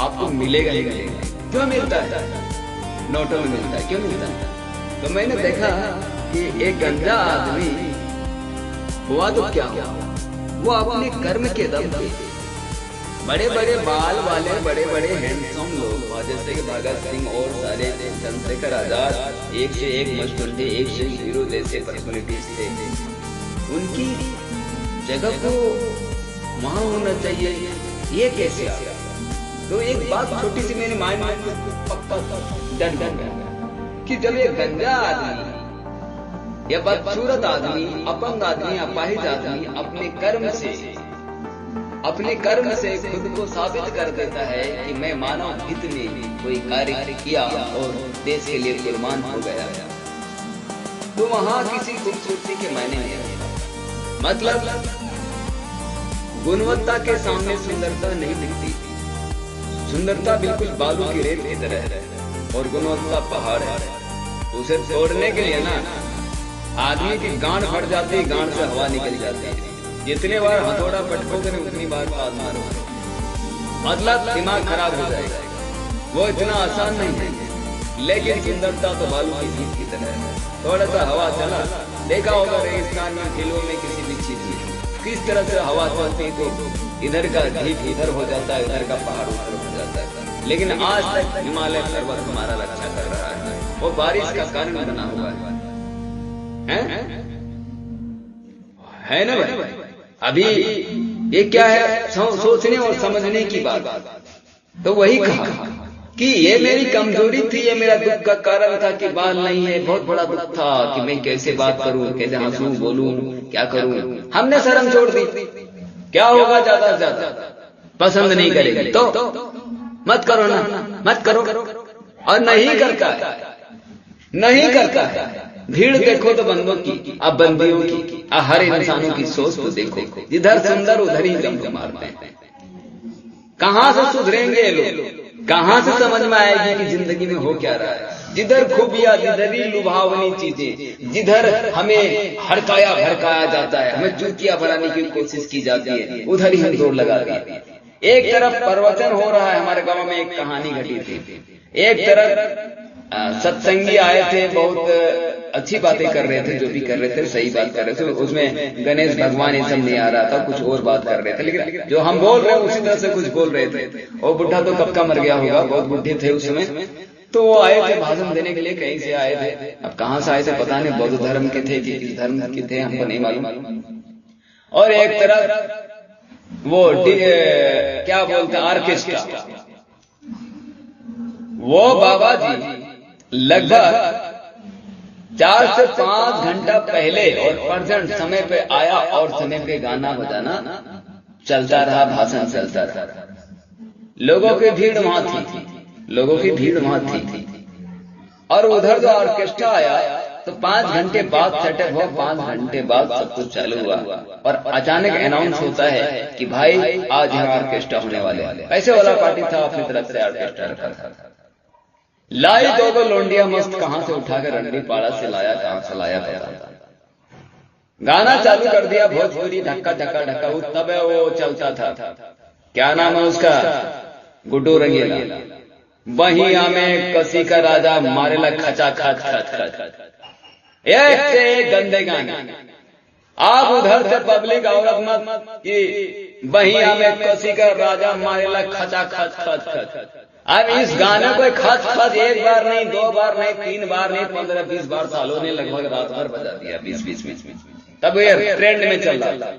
आपको मिलेगा ही मिलेगा। क्यों मिलता है? नोटों में मिलता है। क्यों मिलता है? तो मैंने देखा कि एक गंजा आदमी हुआ तो क्या हुआ, वो अपने कर्म के दम पे बड़े बड़े बाल वाले बड़े बड़े हैंडसम लोग जैसे कि भगत सिंह और सारे चंद्रशेखर आजाद एक से एक मशहूर थे, एक से हीरो जैसे पर्सनैलिटीज थे। उनकी जगह को वहां होना चाहिए, ये कैसे आ गया? तो एक बात छोटी सी मेरे माइंड में पक्का डन कि जब ये गंजा आदमी या बदसूरत आदमी, अपंग आदमी, अपाहिज आदमी अपने कर्म से खुद को साबित कर देता है कि मैं मानव हित में कोई कार्य किया और देश के लिए कुर्बान हो गया, तो वहां किसी खूबसूरती के मायने नहीं रहता। मतलब गुणवत्ता के सामने सुंदरता नहीं दिखती। सुंदरता बिल्कुल बालू की रेत की तरह है और गुणवत्ता पहाड़ है। उसे तोड़ने के लिए ना आदमी की गांड फट जाती है, गांड से हवा निकल जाती है। जितने बार हथौड़ा पटकोगे ना उतनी बार पाद मारोगे, मतलब दिमाग खराब हो जाएगा। वो इतना आसान नहीं है, लेकिन सुंदरता तो बालू की जीत की तरह है। थोड़ा सा हवा चला, देखा होगा रेगिस्तान में, खेलों में, किसी भी चीज में किस तरह से हवा चलती तो इधर का ढीप इधर हो जाता है, इधर का पहाड़ ऊपर हो जाता है। लेकिन आज तक हिमालय पर्वत हमारा रक्षा कर रहा है, वो बारिश का कारण बना हुआ है ना भाई। अभी ये क्या है, सोचने और समझने की बात। तो वही कहा कि ये मेरी कमजोरी थी, ये मेरा दुख का कारण था कि बाल नहीं है। बहुत बड़ा दुख था कि मैं कैसे बात करूं, कैसे हंसूं, बोलूं, क्या करूं। हमने शर्म छोड़ दी। क्या होगा, ज्यादा से ज्यादा पसंद नहीं करेगी तो मत करो ना, मत करो। और नहीं करता है, नहीं करता है। भीड़ देखो तो बंदों की, अब बंदियों की, हर इंसानों की सोच तो देखो, जिधर सुंदर उधर ही जम मारते हैं। कहां से सुधरेंगे ये लोग, कहां से समझ में आएगी कि जिंदगी में हो क्या रहा है। जिधर खूबियां, जिधर ही लुभावनी चीजें, जिधर हमें हड़काया भड़काया जाता है, हमें चूतिया बनाने की कोशिश की जाती है, उधर ही हम जोर लगा दिए। एक तरफ प्रवचन हो रहा है, हमारे गांव में एक कहानी घटी थी। एक तरफ सत्संगी आए थे, बहुत अच्छी बातें कर रहे थे, जो भी कर रहे थे सही बात कर रहे थे। उसमें गणेश भगवान ये सब नहीं आ रहा था, कुछ और बात कर रहे थे। लेकिन जो हम बोल रहे हैं उसी तरह से कुछ बोल रहे थे। और बुढ़ा तो कब का मर गया होगा, बहुत बुढ़े थे उस समय। तो वो आए थे भाषण देने के लिए, कहीं से आए थे। अब कहां से आए थे पता नहीं, बौद्ध धर्म के थे कि किस धर्म के थे हमको नहीं मालूम। और एक तरफ वो क्या बोलते ऑर्केस्ट्रा, वो बाबा जी लगभग 4 से 5 घंटा पहले और प्रेजेंट समय पे आया और समय पे गाना बजाना चलता रहा, भाषण चलता रहा। लोगों की भीड़ वहां थी, लोगों की भीड़ वहां थी। और उधर जो ऑर्केस्ट्रा आया तो 5 घंटे बाद सेटअप हुआ, 5 घंटे बाद सब कुछ चालू हुआ। और अचानक अनाउंस होता है कि भाई आज यहाँ ऑर्केस्ट्रा होने वाले। ऐसे वाला पार्टी था, अपनी तरफ से ऑर्केस्ट्रा रखा था। लाई दो लोंडिया मस्त, कहां से उठाकर रंडी पाड़ा से लाया, कहां से लाया पता। गाना चालू कर दिया, भोजपुरी ढक्का ढक्का ढक्का, तब वो चलता था। क्या नाम है उसका, गुड्डू रंगीला। बहिया में कसी का राजा मारेला खचा खच खच खच, एक से एक गंदे गाने। आप उधर से पब्लिक औरत मत कि बहिया में कसी का राजा मारेला खचा खच खच खच। अब इस गाने को खच खच एक बार नहीं, 2 बार नहीं, 3 बार नहीं, 15-20 बार सालों ने लगभग रात भर बजा दिया, 20-20 में। तब ये ट्रेंड में चल रहा।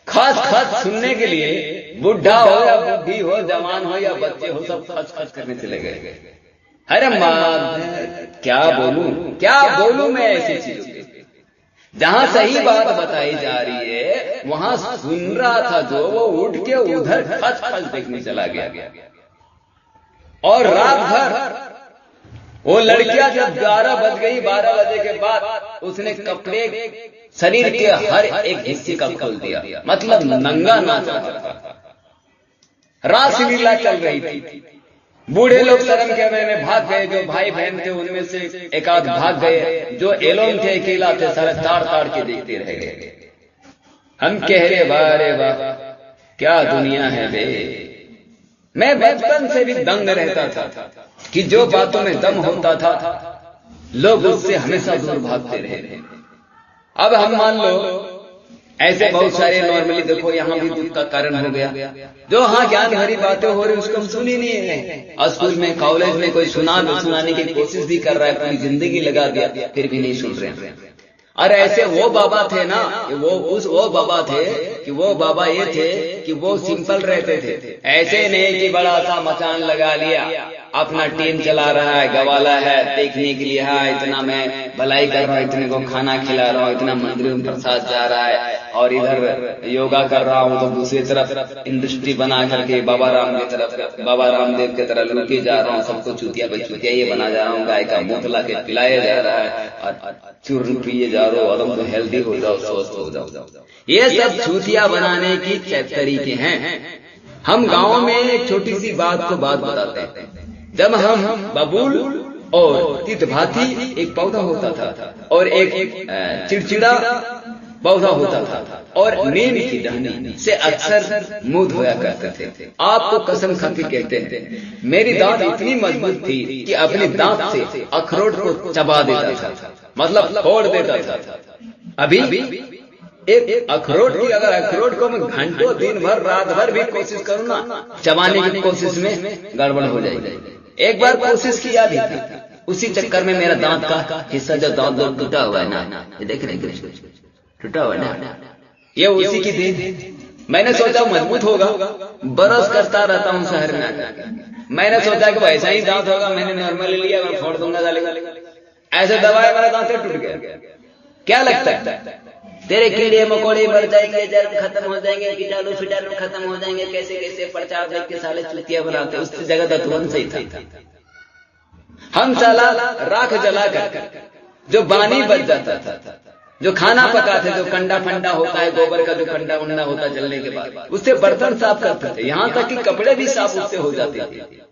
खच खच सुनने के लिए बुढ़ा हो या बुढ़ी हो, जवान हो या बच्चे हो, सब खच खच करने चले गए। अरे क्या बोलूं मैं ऐसी चीजों के। जहां सही बात बताई जा रही है वहां सुन रहा था जो, वो उठ के उधर खच खच देखने चला गया। और रात भर वो लड़कियां जब 11 बज गई, 12 बजे के बाद उसने कपड़े शरीर के हर एक हिस्से का खोल दिया, मतलब नंगा नाच रहा था। रासलीला चल रही थी। बूढ़े लोग शर्म के में भाग गए, जो भाई बहन थे उनमें से एक आध भाग गए, जो एलोन थे अकेला थे, सारे ताड़ ताड़ के देखते रह गए। हम कह रहे वाह रे वाह, क्या दुनिया है बे। मैं बचपन से भी दंग रहता था कि जो बातों में दम होता था लोग उससे हमेशा दूर भागते रहे। अब हम मान लो ऐसे बहुत सारे नॉर्मली देखो, यहाँ भी दुख का कारण हो गया। जो हाँ ज्ञान भरी बातें हो रही उसको हम सुनी नहीं है। स्कूल में, कॉलेज में कोई सुनाने की कोशिश भी कर रहा है, पूरी जिंदगी लगा दिया, फिर भी नहीं सुन रहे हैं। और ऐसे वो बाबा थे ना, वो बाबा थे कि वो बाबा ये थे कि वो सिंपल रहते थे। ऐसे नहीं कि बड़ा सा मकान लगा लिया, अपना टीम चला रहा है, गवाला है, देखने के लिए है, इतना मैं भलाई कर रहा हूँ, इतने को खाना खिला रहा हूँ, इतना मंदिर में प्रसाद जा रहा है, और इधर योगा कर रहा हूँ, तो दूसरी तरफ इंडस्ट्री बना करके बाबा रामदेव की तरह लुके जा रहा हूँ, सबको चूतिया ये बना जा रहा हूँ, गाय का मुंह ला के पिलाया जा रहा है, और चूर्ण पिए जा रहा हो, और तुम तो हेल्दी हो जाओ, स्वस्थ हो जाओ। ये सब चूतिया बनाने की तरीके हैं। हम गाँव में एक छोटी सी बात को बात बताते हैं। जब हम बबूल और तितभाती एक पौधा होता था और एक चिड़चिड़ा पौधा होता था और नीम की टहनी से अक्सर मुंह धोया करते थे। आपको कसम खा के कहते हैं मेरी दांत इतनी मजबूत थी कि अपने दांत से अखरोट को चबा देता था, मतलब फोड़ देता था। अभी एक अखरोट की, अगर अखरोट को मैं घंटों दिन भर रात भर भी कोशिश करूँ ना, चबाने की कोशिश में गड़बड़ हो जाएगी। एक बार कोशिश किया भी था, उसी चक्कर में मेरा दांत का हिस्सा जो दांत टूटा हुआ है ना, ये देख रहे टूटा हुआ है ना, ये उसी की थी। मैंने सोचा मजबूत होगा, बरस करता रहता हूँ शहर में आकर। मैंने सोचा कि वैसा ही दांत होगा, मैंने नॉर्मली लिया, मैं फोड़ दूंगा डालेगा, ऐसे दबाया मेरा दांत टूट गया। क्या लगता है तेरे कीड़े मकोड़े मर जाएंगे, जर्म खत्म हो जाएंगे, कीटाणु फिटाणु खत्म हो जाएंगे, कैसे कैसे प्रचार देख के साले चुतिया बनाते, उसकी जगह तुरंत सही था। हम चला राख जला कर जो बानी बच जाता था, जो खाना पकाते, जो कंडा फंडा होता है, गोबर का जो कंडा उंडा होता है जलने के बाद, उससे बर्तन साफ करते थे, यहाँ तक कि कपड़े भी साफ उससे हो जाते थे।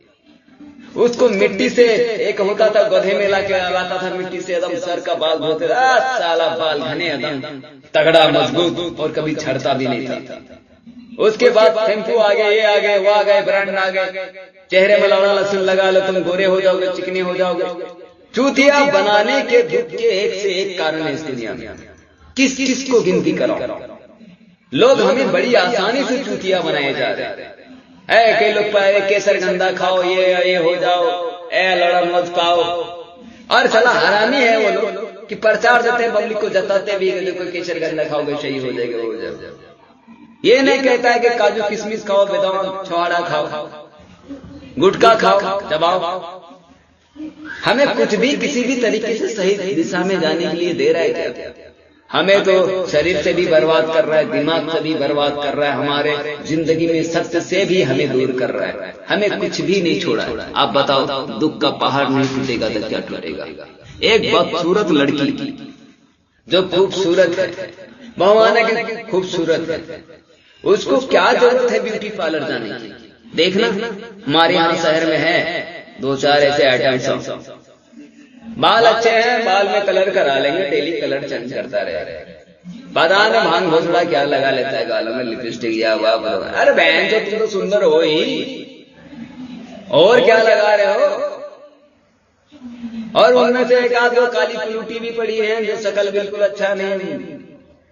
उसको मिट्टी से एक होता था गधे में लाके लगाता था, मिट्टी से एकदम सर का बाल धोते, साला बाल घने एकदम तगड़ा मजबूत और कभी छड़ता भी नहीं था। उसके बाद शैम्पू आ गए, ये आ गए, वो आ गए, ब्रांड आ गए, चेहरे में लौड़ा लहसुन लगा लो, तुम गोरे हो जाओगे, चिकने हो जाओगे। चूतिया बनाने के दुख के एक से एक कारण है इस दुनिया में, किस किस को गिनती कराओ। लोग हमें बड़ी आसानी से चूतिया बनाए जा रहे हैं। कई लोग पाए केसर गंदा खाओ, ये हो जाओ, लड़ा मत खाओ, और चला हरामी है वो लोग कि प्रचार देते हैं, पब्लिक को जताते भी कोई केसर गंदा खाओगे सही हो जाएगा, हो जाएगा। ये नहीं कहता है कि काजू किशमिश खाओ, बादाम छुहाड़ा खाओ, गुटखा खाओ, चबाओ। हमें कुछ भी किसी भी तरीके से सही दिशा में जाने के लिए दे रहा है क्या? हमें तो शरीर से भी बर्बाद कर रहा है, दिमाग से भी बर्बाद कर रहा है, हमारे जिंदगी में सत्य से भी हमें दूर कर रहा है। हमें कुछ भी नहीं छोड़ा है। आप बताओ, दुख का पहाड़ नहीं टूटेगा तो क्या टूटेगा? एक बदसूरत लड़की जो खूबसूरत है, भगवान की खूबसूरत है, उसको क्या जरूरत है ब्यूटी पार्लर जाने की? देखना हमारे यहाँ शहर में है 2-4 ऐसे आइटम्स। बाल अच्छे हैं, बाल में कलर करा लेंगे, डेली कलर चेंज करता रहे। पता नहीं भांग भोसड़ा क्या लगा लेता है गालों में, लिपस्टिक या वाह। अरे बहन जो तुम तो सुंदर हो ही, और क्या लगा रहे हो? और उनमें से एक आध दो काली कुलूटी भी पड़ी है जो शकल बिल्कुल अच्छा नहीं,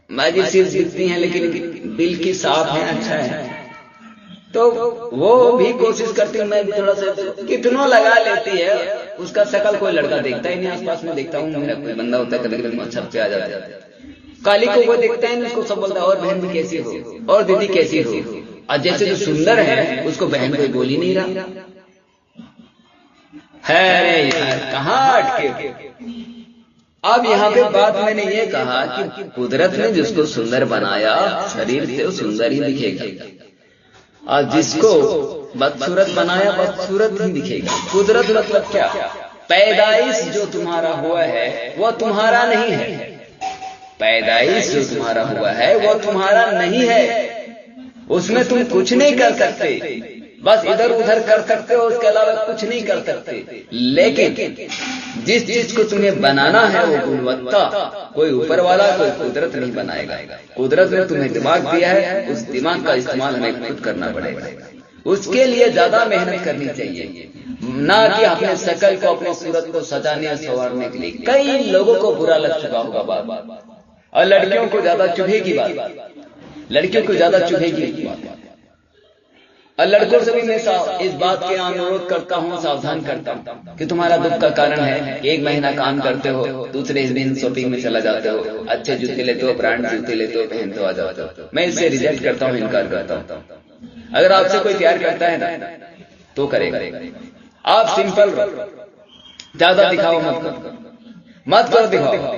माजी सी दिखती है लेकिन दिल की साफ है, अच्छा है, तो वो भी कोशिश करती हूँ मैं थोड़ा सा, कितनों लगा लेती है, उसका शकल कोई लड़का देखता ही नहीं। आसपास में देखता हूँ, मेरा कोई बंदा होता है कभी कभी छत पे आ जाता है, काली को कोई देखता है, उसको सब बोलता है और बहन भी कैसी हो, और दीदी कैसी हो, और जैसे जो सुंदर है उसको बहन कोई बोल ही नहीं रहा है। कहाँ अटके? अब यहाँ पे बात मैंने ये कहा कि कुदरत ने जिसको सुंदर बनाया, शरीर से वो सुंदर ही दिखेगा, और जिसको बदसूरत बनाया बदसूरत ही दिखेगा। कुदरत मतलब क्या? पैदाइश जो तुम्हारा हुआ है वो तुम्हारा नहीं है, पैदाइश जो तुम्हारा हुआ है वो तुम्हारा नहीं है, उसमें तुम कुछ नहीं कर सकते, बस इधर उधर कर सकते हो, उसके अलावा कुछ नहीं कर सकते। लेकिन जिस चीज को तुम्हें बनाना है वो गुणवत्ता कोई ऊपर वाला, कोई कुदरत नहीं बनाएगा। कुदरत ने तुम्हें दिमाग दिया है, उस दिमाग का इस्तेमाल हमें खुद करना पड़ेगा। उसके लिए ज्यादा मेहनत करनी चाहिए, ना कि अपने शकल को, अपने सूरत को सजाने और संवारने के लिए। कई लोगों को बुरा लग चुका होगा बात, और लड़कियों को ज्यादा चुभेगी बात, लड़कियों को ज्यादा चुभेगी बात। और लड़कों से भी मैं इस बात के अनुरोध करता हूँ, सावधान करता हूँ कि तुम्हारा दुख का कारण है कि 1 महीना काम करते हो, दूसरे दिन शॉपिंग में चला जाते हो, अच्छे जूते लेते हो, ब्रांड जूते लेते हो, पहनते हो, आ जाते हो। मैं इससे रिजेक्ट करता हूँ, इनकार करता हूँ। अगर आपसे कोई प्यार करता है ना तो करेगा। आप सिंपल रहो, ज्यादा दिखाओ मत करो दिखाओ।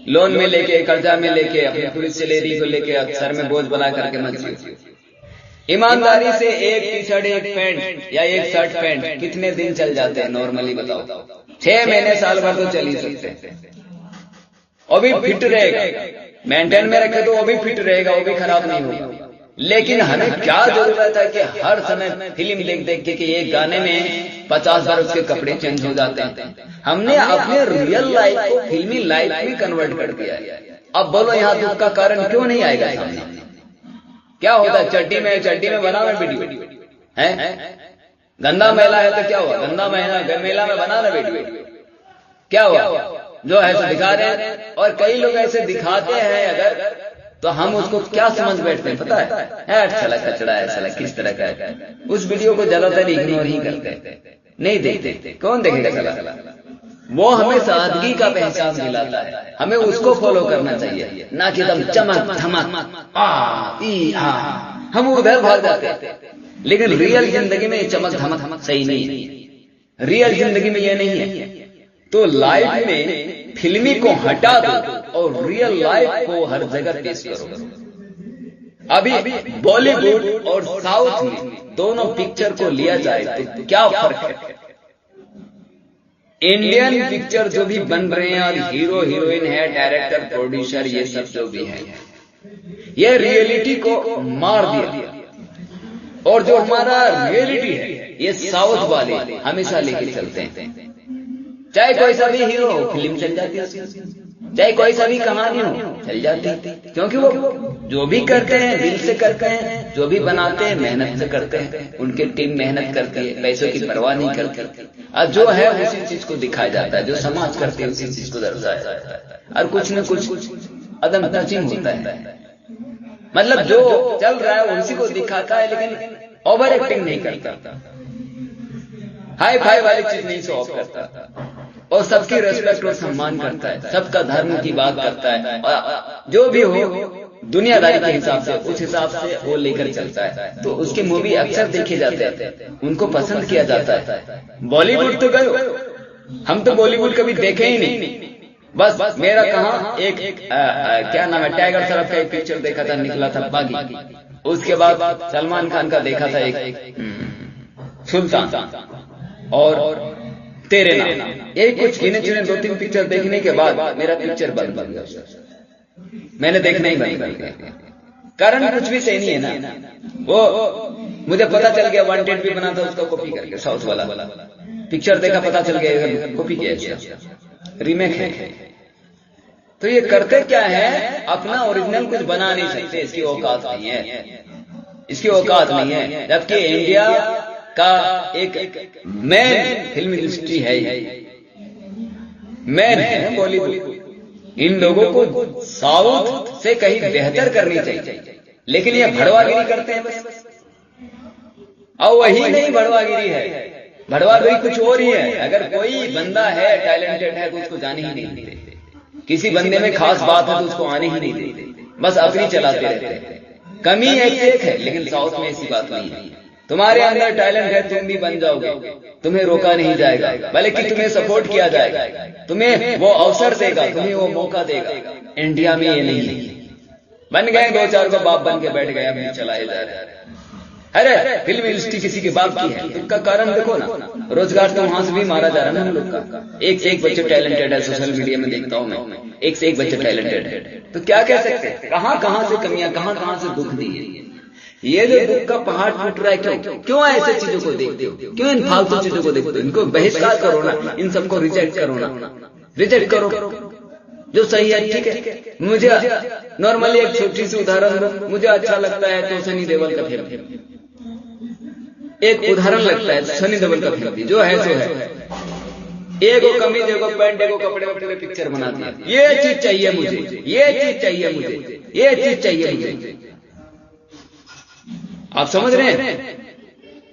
लोन में लेके, कर्जा में लेके, अपनी पूरी सैलरी को लेके सर में बोझ बना करके मत जियो। ईमानदारी से एक टी शर्ट, एक पैंट या एक शर्ट पैंट कितने दिन चल जाते हैं नॉर्मली बताओ? 6 महीने साल भर तो चल ही सकते हैं, वो भी फिट रहेगा, मेंटेन में रखे तो वो भी फिट रहेगा, वो भी खराब नहीं होगा। लेकिन हमें क्या जरूरत है कि हर समय फिल्म देख देख के ये गाने में 50 बार उसके कपड़े चेंज हो जाते हैं। हमने अपने रियल लाइफ को फिल्मी लाइफ में कन्वर्ट कर दिया है। अब बोलो यहाँ दुख का कारण क्यों नहीं आएगा सामने? क्या होता है? चड्डी में बना मैं वीडियो है, गंदा मेला है तो क्या हुआ? गंदा मेला में बना ना वीडियो, क्या हुआ? जो है सो दिखा रहे हैं। और कई लोग ऐसे दिखाते हैं अगर, तो हम उसको क्या समझ बैठते हैं पता है? साला कचड़ा है, साला किस तरह का है। उस वीडियो को ज्यादातर इग्नोर ही करते, नहीं देखते। कौन देखेगा साला? वो हमें सादगी का पहचान दिलाता है, हमें उसको फॉलो करना चाहिए, ना कि एकदम चमक धमक हम उधर भाग जाते हैं। लेकिन रियल जिंदगी में चमक धमक सही नहीं है, रियल जिंदगी में ये नहीं है। तो लाइफ में फिल्मी को हटा दो और रियल लाइफ को हर जगह पेश करो। अभी बॉलीवुड और साउथ में दोनों पिक्चर को लिया जाए तो क्या फर्क है? इंडियन पिक्चर जो भी बन रहे हैं और हीरो हीरोइन है, डायरेक्टर प्रोड्यूसर, ये सब जो भी है, ये रियलिटी को मार दिया। और जो हमारा रियलिटी है ये साउथ वाले हमेशा लेके चलते हैं। चाहे कोई सा भी हीरो हो फिल्म चल जाती है, चाहे कोई सा भी कहानी हो चल जाती है, क्योंकि वो जो भी करते हैं दिल से करते हैं, जो भी बनाते हैं मेहनत से करते हैं। उनकी टीम मेहनत करती है, पैसों की परवाह नहीं करती। और जो है उसी चीज को दिखाया जाता है, जो समाज करते हैं उसी चीज को दर्शाया जाता है। और कुछ न कुछ अदम टचिंग होता है, मतलब जो चल रहा है उसी को दिखाता है, लेकिन ओवर एक्टिंग नहीं करता, हाई फाई वाली चीज नहीं शो ऑफ करता, और सबकी रेस्पेक्ट और सम्मान करता है, सबका धर्म की बात करता है। और जो भी हो दुनियादारी के हिसाब से, उस हिसाब से वो लेकर चलता है। तो उसके मूवी अक्सर देखे जाते हैं, उनको पसंद किया जाता है। बॉलीवुड तो गए, हम तो बॉलीवुड कभी देखे ही नहीं। बस मेरा कहाँ एक क्या नाम है, टाइगर श्रॉफ का एक पिक्चर देखा था, निकला था बागी। उसके बाद सलमान खान का देखा था एक सुल्तान और तेरे नाम। यही कुछ गिने चुने 2-3 पिक्चर देखने के बाद मेरा पिक्चर बंद बन गया, मैंने देखना ही बंद कर दिया। कारण कुछ भी सही नहीं है ना। वो मुझे पता चल गया वांटेड भी बना था, उसका कॉपी करके साउथ वाला पिक्चर देखा, पता चल गया कॉपी किया, रीमेक है। तो ये करते क्या है, अपना ओरिजिनल कुछ बना नहीं सकते, इसकी औकात नहीं है, इसकी औकात नहीं है। जबकि इंडिया का एक मेन फिल्म इंडस्ट्री है, मेन है बॉलीवुड। इन लोगों को साउथ से कहीं बेहतर करनी चाहिए, लेकिन ये भड़वागिरी करते हैं बस। और वही नहीं भड़वागिरी है, भड़वागिरी कुछ और ही है। अगर कोई बंदा है टैलेंटेड है तो उसको जाने ही नहीं देते, किसी बंदे में खास बात है तो उसको आने ही नहीं देते, बस अपनी चलाते रहते हैं। कमी एक है, लेकिन साउथ में ऐसी बात नहीं है। तुम्हारे अंदर टैलेंट है, तुम भी बन जाओगे, तुम्हें रोका नहीं जाएगा, बल्कि तुम्हें सपोर्ट किया जाएगा, तुम्हें वो अवसर देगा, तुम्हें वो मौका देगा। इंडिया में ये नहीं है, बन गए 2-4 को बाप बन के बैठ गए, अभी चलाए जा रहे हैं। अरे फिल्म इंडस्ट्री किसी के बाप की है, उसका कारण देखो ना, रोजगार तो वहां से भी मारा जा रहा है ना हम लोग का। एक से एक बच्चे टैलेंटेड है, सोशल मीडिया में देखता हूं मैं, एक से एक बच्चे टैलेंटेड है। तो क्या कह सकते हैं, कहां से कमियां, कहां से दुख दी है। ये जो दुख का पहाड़ टूट रहा है, क्यों ऐसे चीजों को देखते हो, क्यों इन फालतू चीजों को देखते हो? इनको बहिष्कार करो ना, इन सबको रिजेक्ट करो ना, रिजेक्ट करो। जो सही है ठीक है। मुझे नॉर्मली एक छोटी सी उदाहरण मुझे अच्छा लगता है तो सनी देओल का फिल्म, एक उदाहरण लगता है सनी देओल का फिल्म, जो है सो है, एगो कमीज एगो पैंट एगो कपड़े में पूरे पिक्चर बना दिया। ये चीज चाहिए मुझे, ये चीज चाहिए मुझे, ये चीज चाहिए मुझे। आप समझ रहे हैं,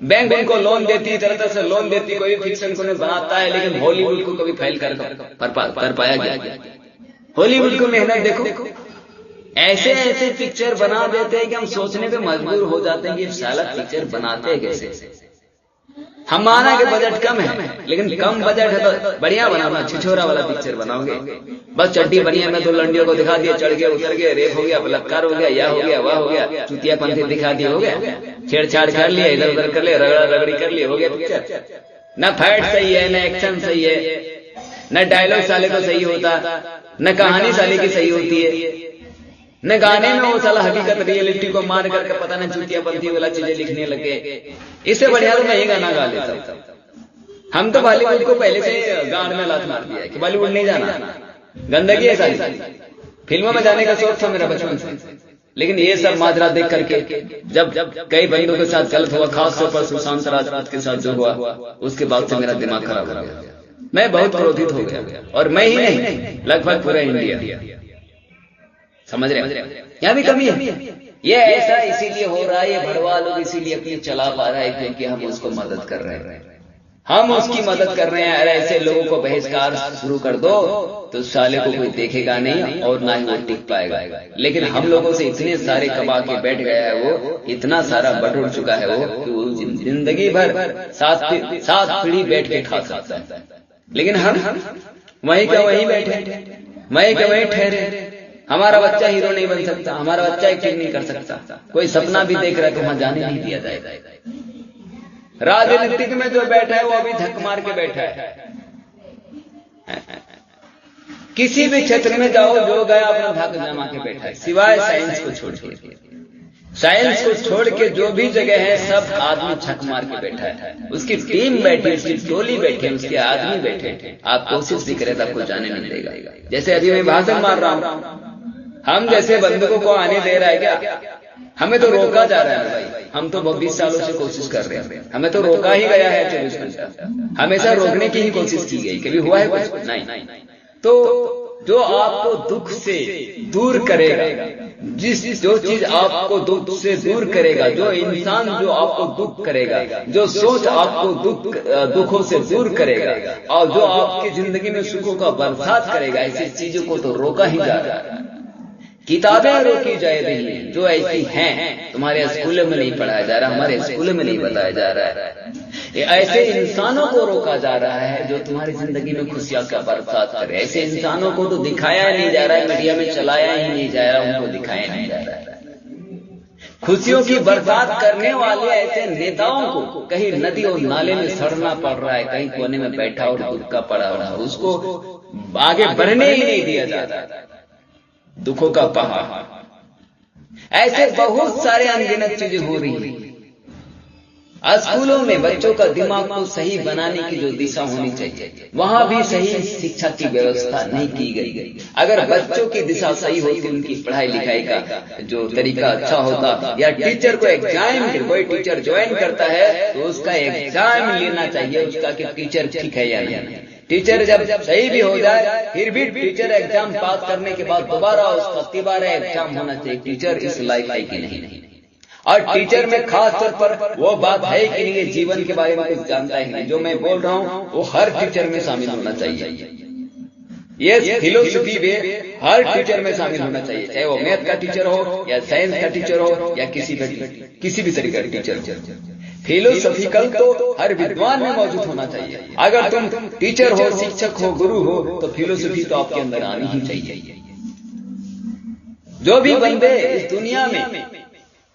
बैंक उनको लोन देती, तरह से लोन देती, कोई भी फिक्शन को बनाता है, लेकिन हॉलीवुड को कभी फैल कर पाया गया। हॉलीवुड को मेहनत देखो, ऐसे ऐसे पिक्चर बना देते हैं कि हम सोचने पे मजबूर हो जाते हैं कि ये साला पिक्चर बनाते हैं कैसे। हम माना कि बजट कम है, लेकिन कम बजट है तो बढ़िया बनाना, छिछोरा वाला पिक्चर बनाओगे। बस चड्डी बढ़िया में दो लंडियों को दिखा दिया, चढ़ गए उतर गए, रेप हो गया, बलात्कार हो गया, यह हो गया, वह हो गया, चुतिया पंथी दिखा दिया, हो गया, छेड़छाड़ कर लिया, इधर उधर कर लिया, रगड़ा रगड़ी कर लिया, हो गया पिक्चर। न फाइट सही है, न एक्शन सही है, न डायलॉग साले को सही होता, न कहानी साले की सही होती है, न गाने में वो साला हकीकत रियलिटी को मार करके पता न चुतिया पंथी वाला चीजें लिखने लगे। इससे बढ़िया तो मैं ये गाना गा लेता हूं, हम तो बॉलीवुड को पहले से गांड में लात मार दिया है कि बॉलीवुड नहीं जाना, गंदगी है सारी। फिल्मों में जाने का शौक था मेरा बचपन से, लेकिन ये सब माजरा देख करके जब कई बंदों के साथ गलत हुआ, खास तौर पर सुशांत राजपूत के साथ जो हुआ, उसके बाद से मेरा दिमाग खराब हो गया। मैं बहुत क्रोधित हो गया, और मैं ही नहीं, लगभग पूरा इंडिया। समझ रहे हैं? यहाँ भी कमी है। ये ऐसा इसीलिए हो रहा है, ये भड़वा लोग इसीलिए अपनी चला पा रहा है क्योंकि हम उसको मदद कर रहे हैं, हम उसकी मदद कर रहे हैं। अरे ऐसे लोगों को बहिष्कार शुरू कर दो तो साले को कोई देखेगा नहीं और ना ही वो टिक पाएगा। लेकिन हम लोगों से इतने सारे कमा के बैठ गया है, वो इतना सारा बटोर चुका है वो कि वो जिंदगी भर सात पीढ़ी बैठ के खा सकता है। लेकिन हम वहीं का वहीं बैठे, वहीं का वहीं ठहरे। हमारा बच्चा हीरो नहीं बन सकता, हमारा बच्चा एक्टिंग नहीं कर सकता, कोई सपना भी देख रहा है तो वहां जाने नहीं दिया जाएगा। राजनीतिक में जो बैठा है वो अभी धक्क मार के बैठा है। किसी भी क्षेत्र में जाओ, जो गया अपना भाग जमा के बैठा है, सिवाय साइंस को छोड़ के। साइंस को छोड़ के जो भी जगह है सब आदमी छक मार के बैठा है। उसकी टीम बैठी, उसकी टोली बैठे, उसके आदमी बैठे। आप कोशिश भी करें तो आपको जाने नहीं देगा। जैसे अभी मैं भाषण मार रहा हूं, हम जैसे बंदूकों को आने दे रहा है क्या? हमें तो रोका जा रहा है भाई। हम तो 20 सालों से कोशिश कर रहे हैं, हमें तो रोका ही गया है 24 घंटा। हमेशा रोकने की ही कोशिश की गई, कभी हुआ है कुछ? नहीं। तो जो आपको दुख से दूर करेगा, जो चीज आपको दुख से दूर करेगा, जो इंसान जो आपको दुख करेगा, जो सोच आपको दुखों से दूर करेगा, और जो आपकी जिंदगी में सुखों का बरसात करेगा, ऐसी चीजों को तो रोका ही जा रहा है। किताबें रोकी जा रही हैं जो ऐसी हैं, तुम्हारे स्कूलों में नहीं पढ़ाया जा रहा, हमारे स्कूलों में नहीं बताया जा रहा है। ये ऐसे इंसानों को रोका जा रहा है जो तुम्हारी जिंदगी में खुशियां का बरसात करे। ऐसे इंसानों को तो दिखाया नहीं जा रहा है, मीडिया में चलाया ही नहीं जा रहा, उनको दिखाया नहीं जा रहा है। खुशियों की बरसात करने वाले ऐसे नेताओं को कहीं नदी और नाले में सड़ना पड़ रहा है, कहीं कोने में बैठा और दुखा पड़ा रहा है, उसको आगे बढ़ने ही नहीं दिया जा रहा। दुखों का पहाड़, ऐसे बहुत सारे अनगिनत चीजें हो रही हैं। स्कूलों में बच्चों का दिमाग को सही बनाने की जो दिशा होनी चाहिए, वहां भी सही शिक्षा की व्यवस्था नहीं की गई। अगर बच्चों की दिशा सही होती, उनकी पढ़ाई लिखाई का जो तरीका अच्छा होता, या टीचर को एग्जाम, कोई टीचर ज्वाइन करता है तो उसका एग्जाम लेना चाहिए उसका कि टीचर ठीक है या नहीं। टीचर जब सही भी हो जाए, फिर भी टीचर एग्जाम पास करने के बाद दोबारा उसका तिबारा एग्जाम होना चाहिए, टीचर इस लायक है कि नहीं। और टीचर में खास तौर पर वो बात है कि नहीं, जीवन के बारे में कुछ जानता है नहीं। जो मैं बोल रहा हूँ वो हर टीचर में शामिल होना चाहिए। ये फिलोसफी में हर टीचर में शामिल होना चाहिए, चाहे वो मैथ का टीचर हो या साइंस का टीचर हो या किसी भी तरीके का टीचर। फिलोसफिकल तो हर विद्वान में मौजूद होना चाहिए। अगर तुम टीचर हो, शिक्षक हो, गुरु हो, तो फिलोसफी तो आपके अंदर आनी ही चाहिए। जो भी बंदे इस दुनिया में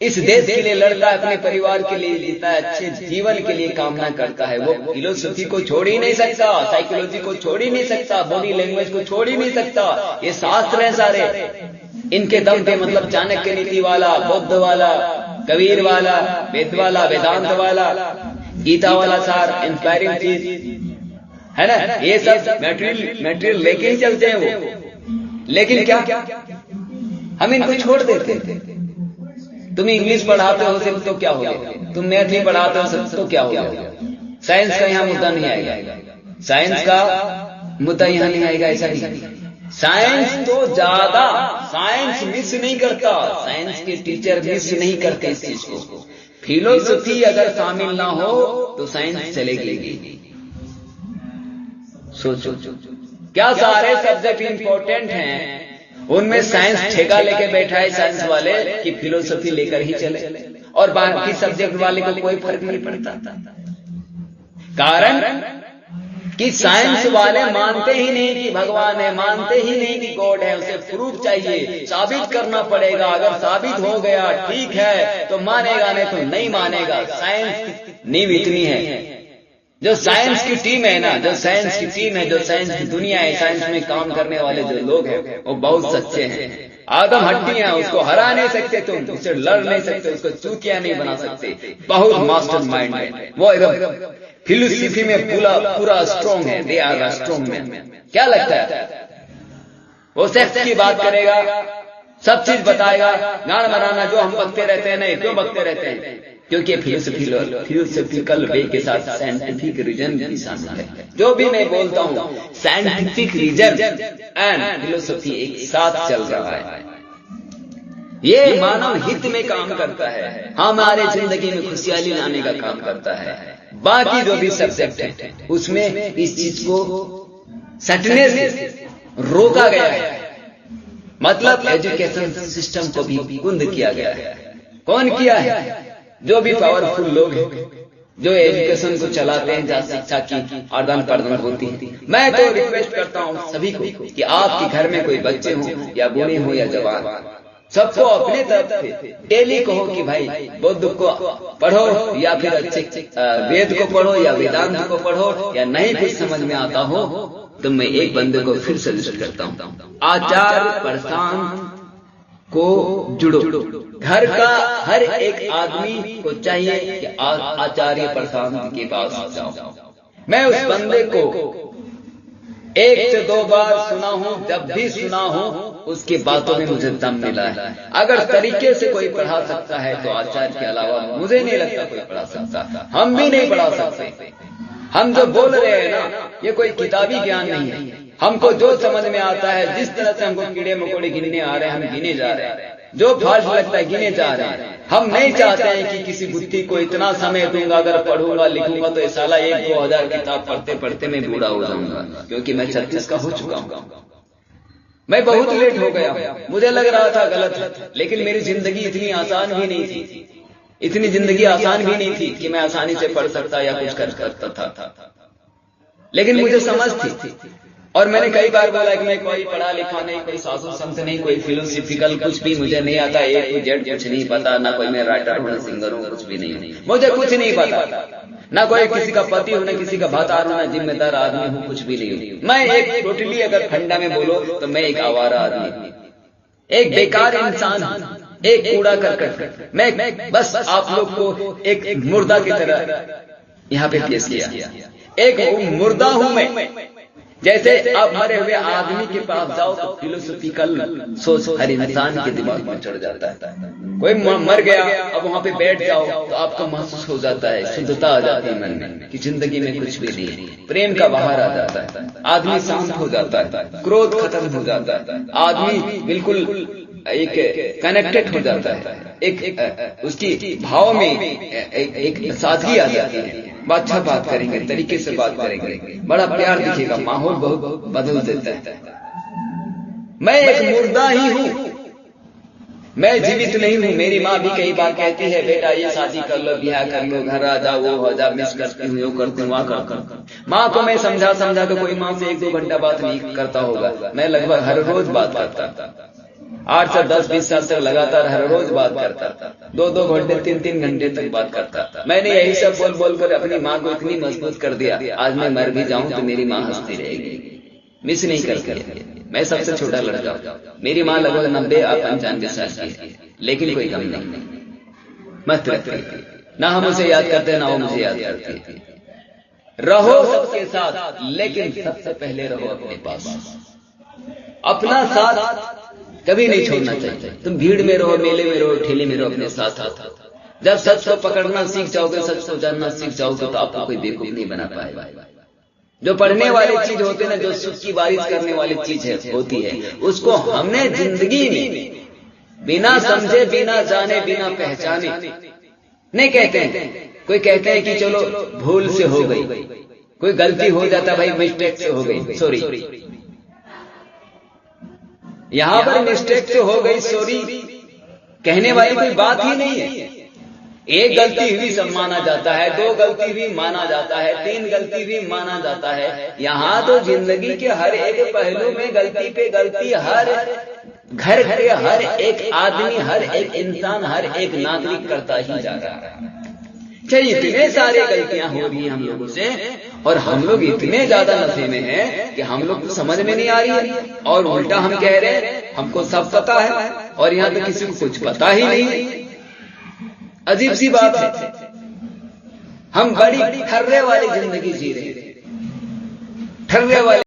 इस देश के लिए लड़ता है, अपने परिवार के लिए जीता है, अच्छे जीवन के लिए कामना करता है, वो फिलोसफी को छोड़ ही नहीं सकता, साइकोलॉजी को छोड़ ही नहीं सकता, बॉडी लैंग्वेज को छोड़ ही नहीं सकता। ये शास्त्र है सारे, इनके दम पे मतलब चाणक्य नीति वाला, बौद्ध वाला, कबीर वाला, वेद वाला, वेदांत वाला, गीता वाला सार, इंस्पायरिंग चीज है ना, ये सब मटेरियल लेके ही चलते हैं वो। लेकिन क्या हम इनको छोड़ देते हैं। तुम इंग्लिश पढ़ाते हो सिर्फ तो क्या हो गया, तुम मैथ ही पढ़ाते हो सिर्फ तो क्या हो गया। साइंस का यहाँ मुद्दा नहीं आएगा, साइंस का मुद्दा यहाँ नहीं आएगा। ऐसा नहीं, साइंस तो ज्यादा, साइंस मिस नहीं करता, साइंस के टीचर मिस नहीं करते इस चीज को। फिलोसफी अगर शामिल ना हो तो साइंस चलेगी। सोचो क्या सारे सब्जेक्ट इंपॉर्टेंट हैं, उनमें साइंस ठेका लेके बैठा है साइंस वाले कि फिलोसफी लेकर ही चले, और बाकी सब्जेक्ट वाले को कोई फर्क नहीं पड़ता। कारण कि साइंस वाले मानते ही नहीं कि भगवान है, मानते ही नहीं कि गॉड है, उसे प्रूफ चाहिए, साबित करना पड़ेगा। अगर साबित हो गया ठीक है तो मानेगा, नहीं तो नहीं मानेगा। साइंस नींव इतनी है। जो साइंस की टीम है ना, जो साइंस की टीम है, जो साइंस की दुनिया है, साइंस में काम करने वाले जो लोग हैं वो बहुत सच्चे हैं। आदम हड्डी है, उसको हरा नहीं सकते तुम, उससे लड़ नहीं सकते, उसको चूतिया नहीं बना सकते। बहुत मास्टर माइंड है वो, एकदम फिलोसफी में पूरा स्ट्रॉन्ग है। They are strong man. क्या लगता है वो सेक्स की बात करेगा, सब चीज बताएगा, गान बनाना जो हम बकते रहते हैं। नहीं, क्यों बकते रहते हैं? क्योंकि फिलोसफिकल वे के साथ साइंटिफिक रीजन भी शामिल है। जो भी मैं बोलता हूँ साइंटिफिक रीजन एंड फिलोसफी एक साथ चल रहा है। ये मानव हित में काम करता है, हमारे जिंदगी में खुशहाली लाने का काम करता है। बाकी जो भी सब्जेक्ट है उसमें इस चीज को सटने से रोका गया है। मतलब एजुकेशन सिस्टम को भी कुंद किया गया है। कौन किया है? जो भी पावरफुल लोग हैं, जो एजुकेशन को चलाते हैं, जहाँ शिक्षा की आदान प्रदान होती है। मैं तो रिक्वेस्ट करता हूँ सभी को कि आपके घर में कोई बच्चे हो या बूढ़े हो या जवान, सबको अपने तरफ से डेली कहो कि भाई बुद्ध को पढ़ो या फिर अच्छे वेद को पढ़ो या वेदांत को पढ़ो, या नहीं कुछ समझ में आता हो तो मैं एक बंदे को फिर सजेस्ट करता हूँ, आचार्य प्रशांत को जुड़ो। घर का हर एक आदमी को चाहिए कि आचार्य प्रशांत के पास जाओ। मैं उस बंदे को 1 से 2 बार सुना हूं, जब भी सुना हूं उसकी बातों में मुझे दम मिला है। अगर तरीके से कोई पढ़ा सकता है तो आचार्य के अलावा मुझे नहीं लगता कोई पढ़ा सकता। हम भी नहीं पढ़ा सकते। हम जो बोल रहे हैं ना, ये कोई किताबी ज्ञान नहीं है। हमको जो समझ में आता है, जिस तरह से हमको कीड़े मकोड़े गिनने आ रहे हैं, हम गिने जा रहे हैं। जो फाल्ट लगता है गिने जा रहे हैं। हम नहीं चाहते हैं कि किसी बुद्धि को इतना समय दूंगा, अगर पढ़ूंगा लिखूंगा तो इस साला 1-2 हजार किताब पढ़ते पढ़ते मैं बूढ़ा हो जाऊंगा, क्योंकि मैं 36 का हो चुका हूं। मैं बहुत लेट हो गया। मुझे लग रहा था गलत है, लेकिन मेरी जिंदगी इतनी आसान भी नहीं थी। इतनी जिंदगी आसान भी नहीं थी कि मैं आसानी से पढ़ सकता या कुछ कर सकता था। लेकिन मुझे समझ थी, और मैंने कई बार बोला कि मैं कोई पढ़ा लिखा नहीं, कोई सासू संत नहीं, कोई फिलोसफिकल कुछ भी मुझे नहीं आता, A to Z कुछ नहीं पता, ना कोई मैं राइटर हूँ, ना सिंगर हूँ, कुछ भी नहीं, मुझे कुछ नहीं पता। ना कोई किसी का पति हूँ, ना किसी का भातार हूँ, ना जिम्मेदार आदमी हूँ, कुछ भी नहीं हूँ। मैं एक टोटली अगर फंडा में बोलो तो मैं एक आवारा आदमी, एक बेकार इंसान हूँ, एक कूड़ा करकट। मैं बस आप लोग को एक मुर्दा की तरह यहाँ पे पेश किया। एक मुर्दा हूँ मैं। जैसे आप मरे हुए आदमी के पास जाओ तो फिलोसफिकल सोच हर इंसान के दिमाग में चढ़ जाता है। कोई मर गया, अब वहां पे बैठ जाओ तो आपको महसूस हो जाता है, शुद्धता आ जाती है मन में कि जिंदगी में कुछ भी नहीं है। प्रेम का बाहर आ जाता है, आदमी शांत हो जाता है, क्रोध खत्म हो जाता है, आदमी बिल्कुल एक कनेक्टेड हो जाता है, एक उसकी भाव में एक सादगी आ जाती है। अच्छा बात करेंगे, तरीके से बात करेंगे, बड़ा प्यार दिखेगा, माहौल बहुत बदल देता है। मैं एक मुर्दा ही हूँ, मैं जीवित नहीं हूँ। मेरी माँ भी कई बार कहती है, बेटा ये शादी कर लो, ब्याह कर लो, घर आ जाओ, वो हो जा, मिस करती हूँ, यो करती हूँ, वहाँ कर। माँ को मैं समझा के कोई माँ से 1-2 घंटा बात नहीं करता होगा। मैं लगभग हर रोज बात करता, 8 से 10-20 साल तक लगातार हर रोज बात करता, 2-2 घंटे 3-3 घंटे तक बात करता। मैंने यही सब बोल कर अपनी माँ को इतनी मजबूत कर दिया, आज मैं मर भी जाऊं तो मेरी माँ हंसती रहेगी, मिस नहीं करती। मैं सबसे छोटा लड़का हूं, मेरी माँ लगभग 90 या 95 साल की है, लेकिन कोई कमी नहीं। मत रखिए, ना हम उसे याद करते ना वो मुझे याद करती। रहो सबके साथ, लेकिन सबसे पहले रहो अपने पास। अपना साथ कभी नहीं छोड़ना चाहिए। तुम भीड़ में रहो, मेले में रहो, ठेले में रहो, अपने साथ। जब सच को पकड़ना सीख जाओगे, सच को जानना सीख जाओगे तो आपको कोई बेवकूफ नहीं बना पाएगा। जो पढ़ने वाली चीज होती है ना, जो सुख की बारिश करने वाली चीज होती है, उसको हमने जिंदगी में बिना समझे, बिना जाने, बिना पहचाने नहीं कहते हैं। कोई कहते हैं कि चलो भूल से हो गई, कोई गलती हो जाता, भाई मिस्टेक से हो गई, सॉरी। यहां पर मिस्टेक से हो गई, सॉरी कहने वाली कोई बात ही नहीं है। एक गलती भी सब माना जाता है, 2 गलती भी माना जाता है, 3 गलती भी माना जाता है। यहाँ तो जिंदगी के हर एक पहलू में गलती पे गलती, हर घर के हर एक आदमी, हर एक इंसान, हर एक नागरिक करता ही जा रहा है। अच्छा, इतने सारे गलतियां हो रही हैं हम लोगों से, और हम लोग इतने ज्यादा नशे में हैं कि हम लोग को समझ में नहीं आ रही है, और उल्टा हम कह रहे हैं हमको सब पता है, और यहाँ तो किसी को कुछ पता ही नहीं। अजीब सी बात है। हम बड़ी ठर्रे वाली जिंदगी जी रहे हैं, ठर्रे वाली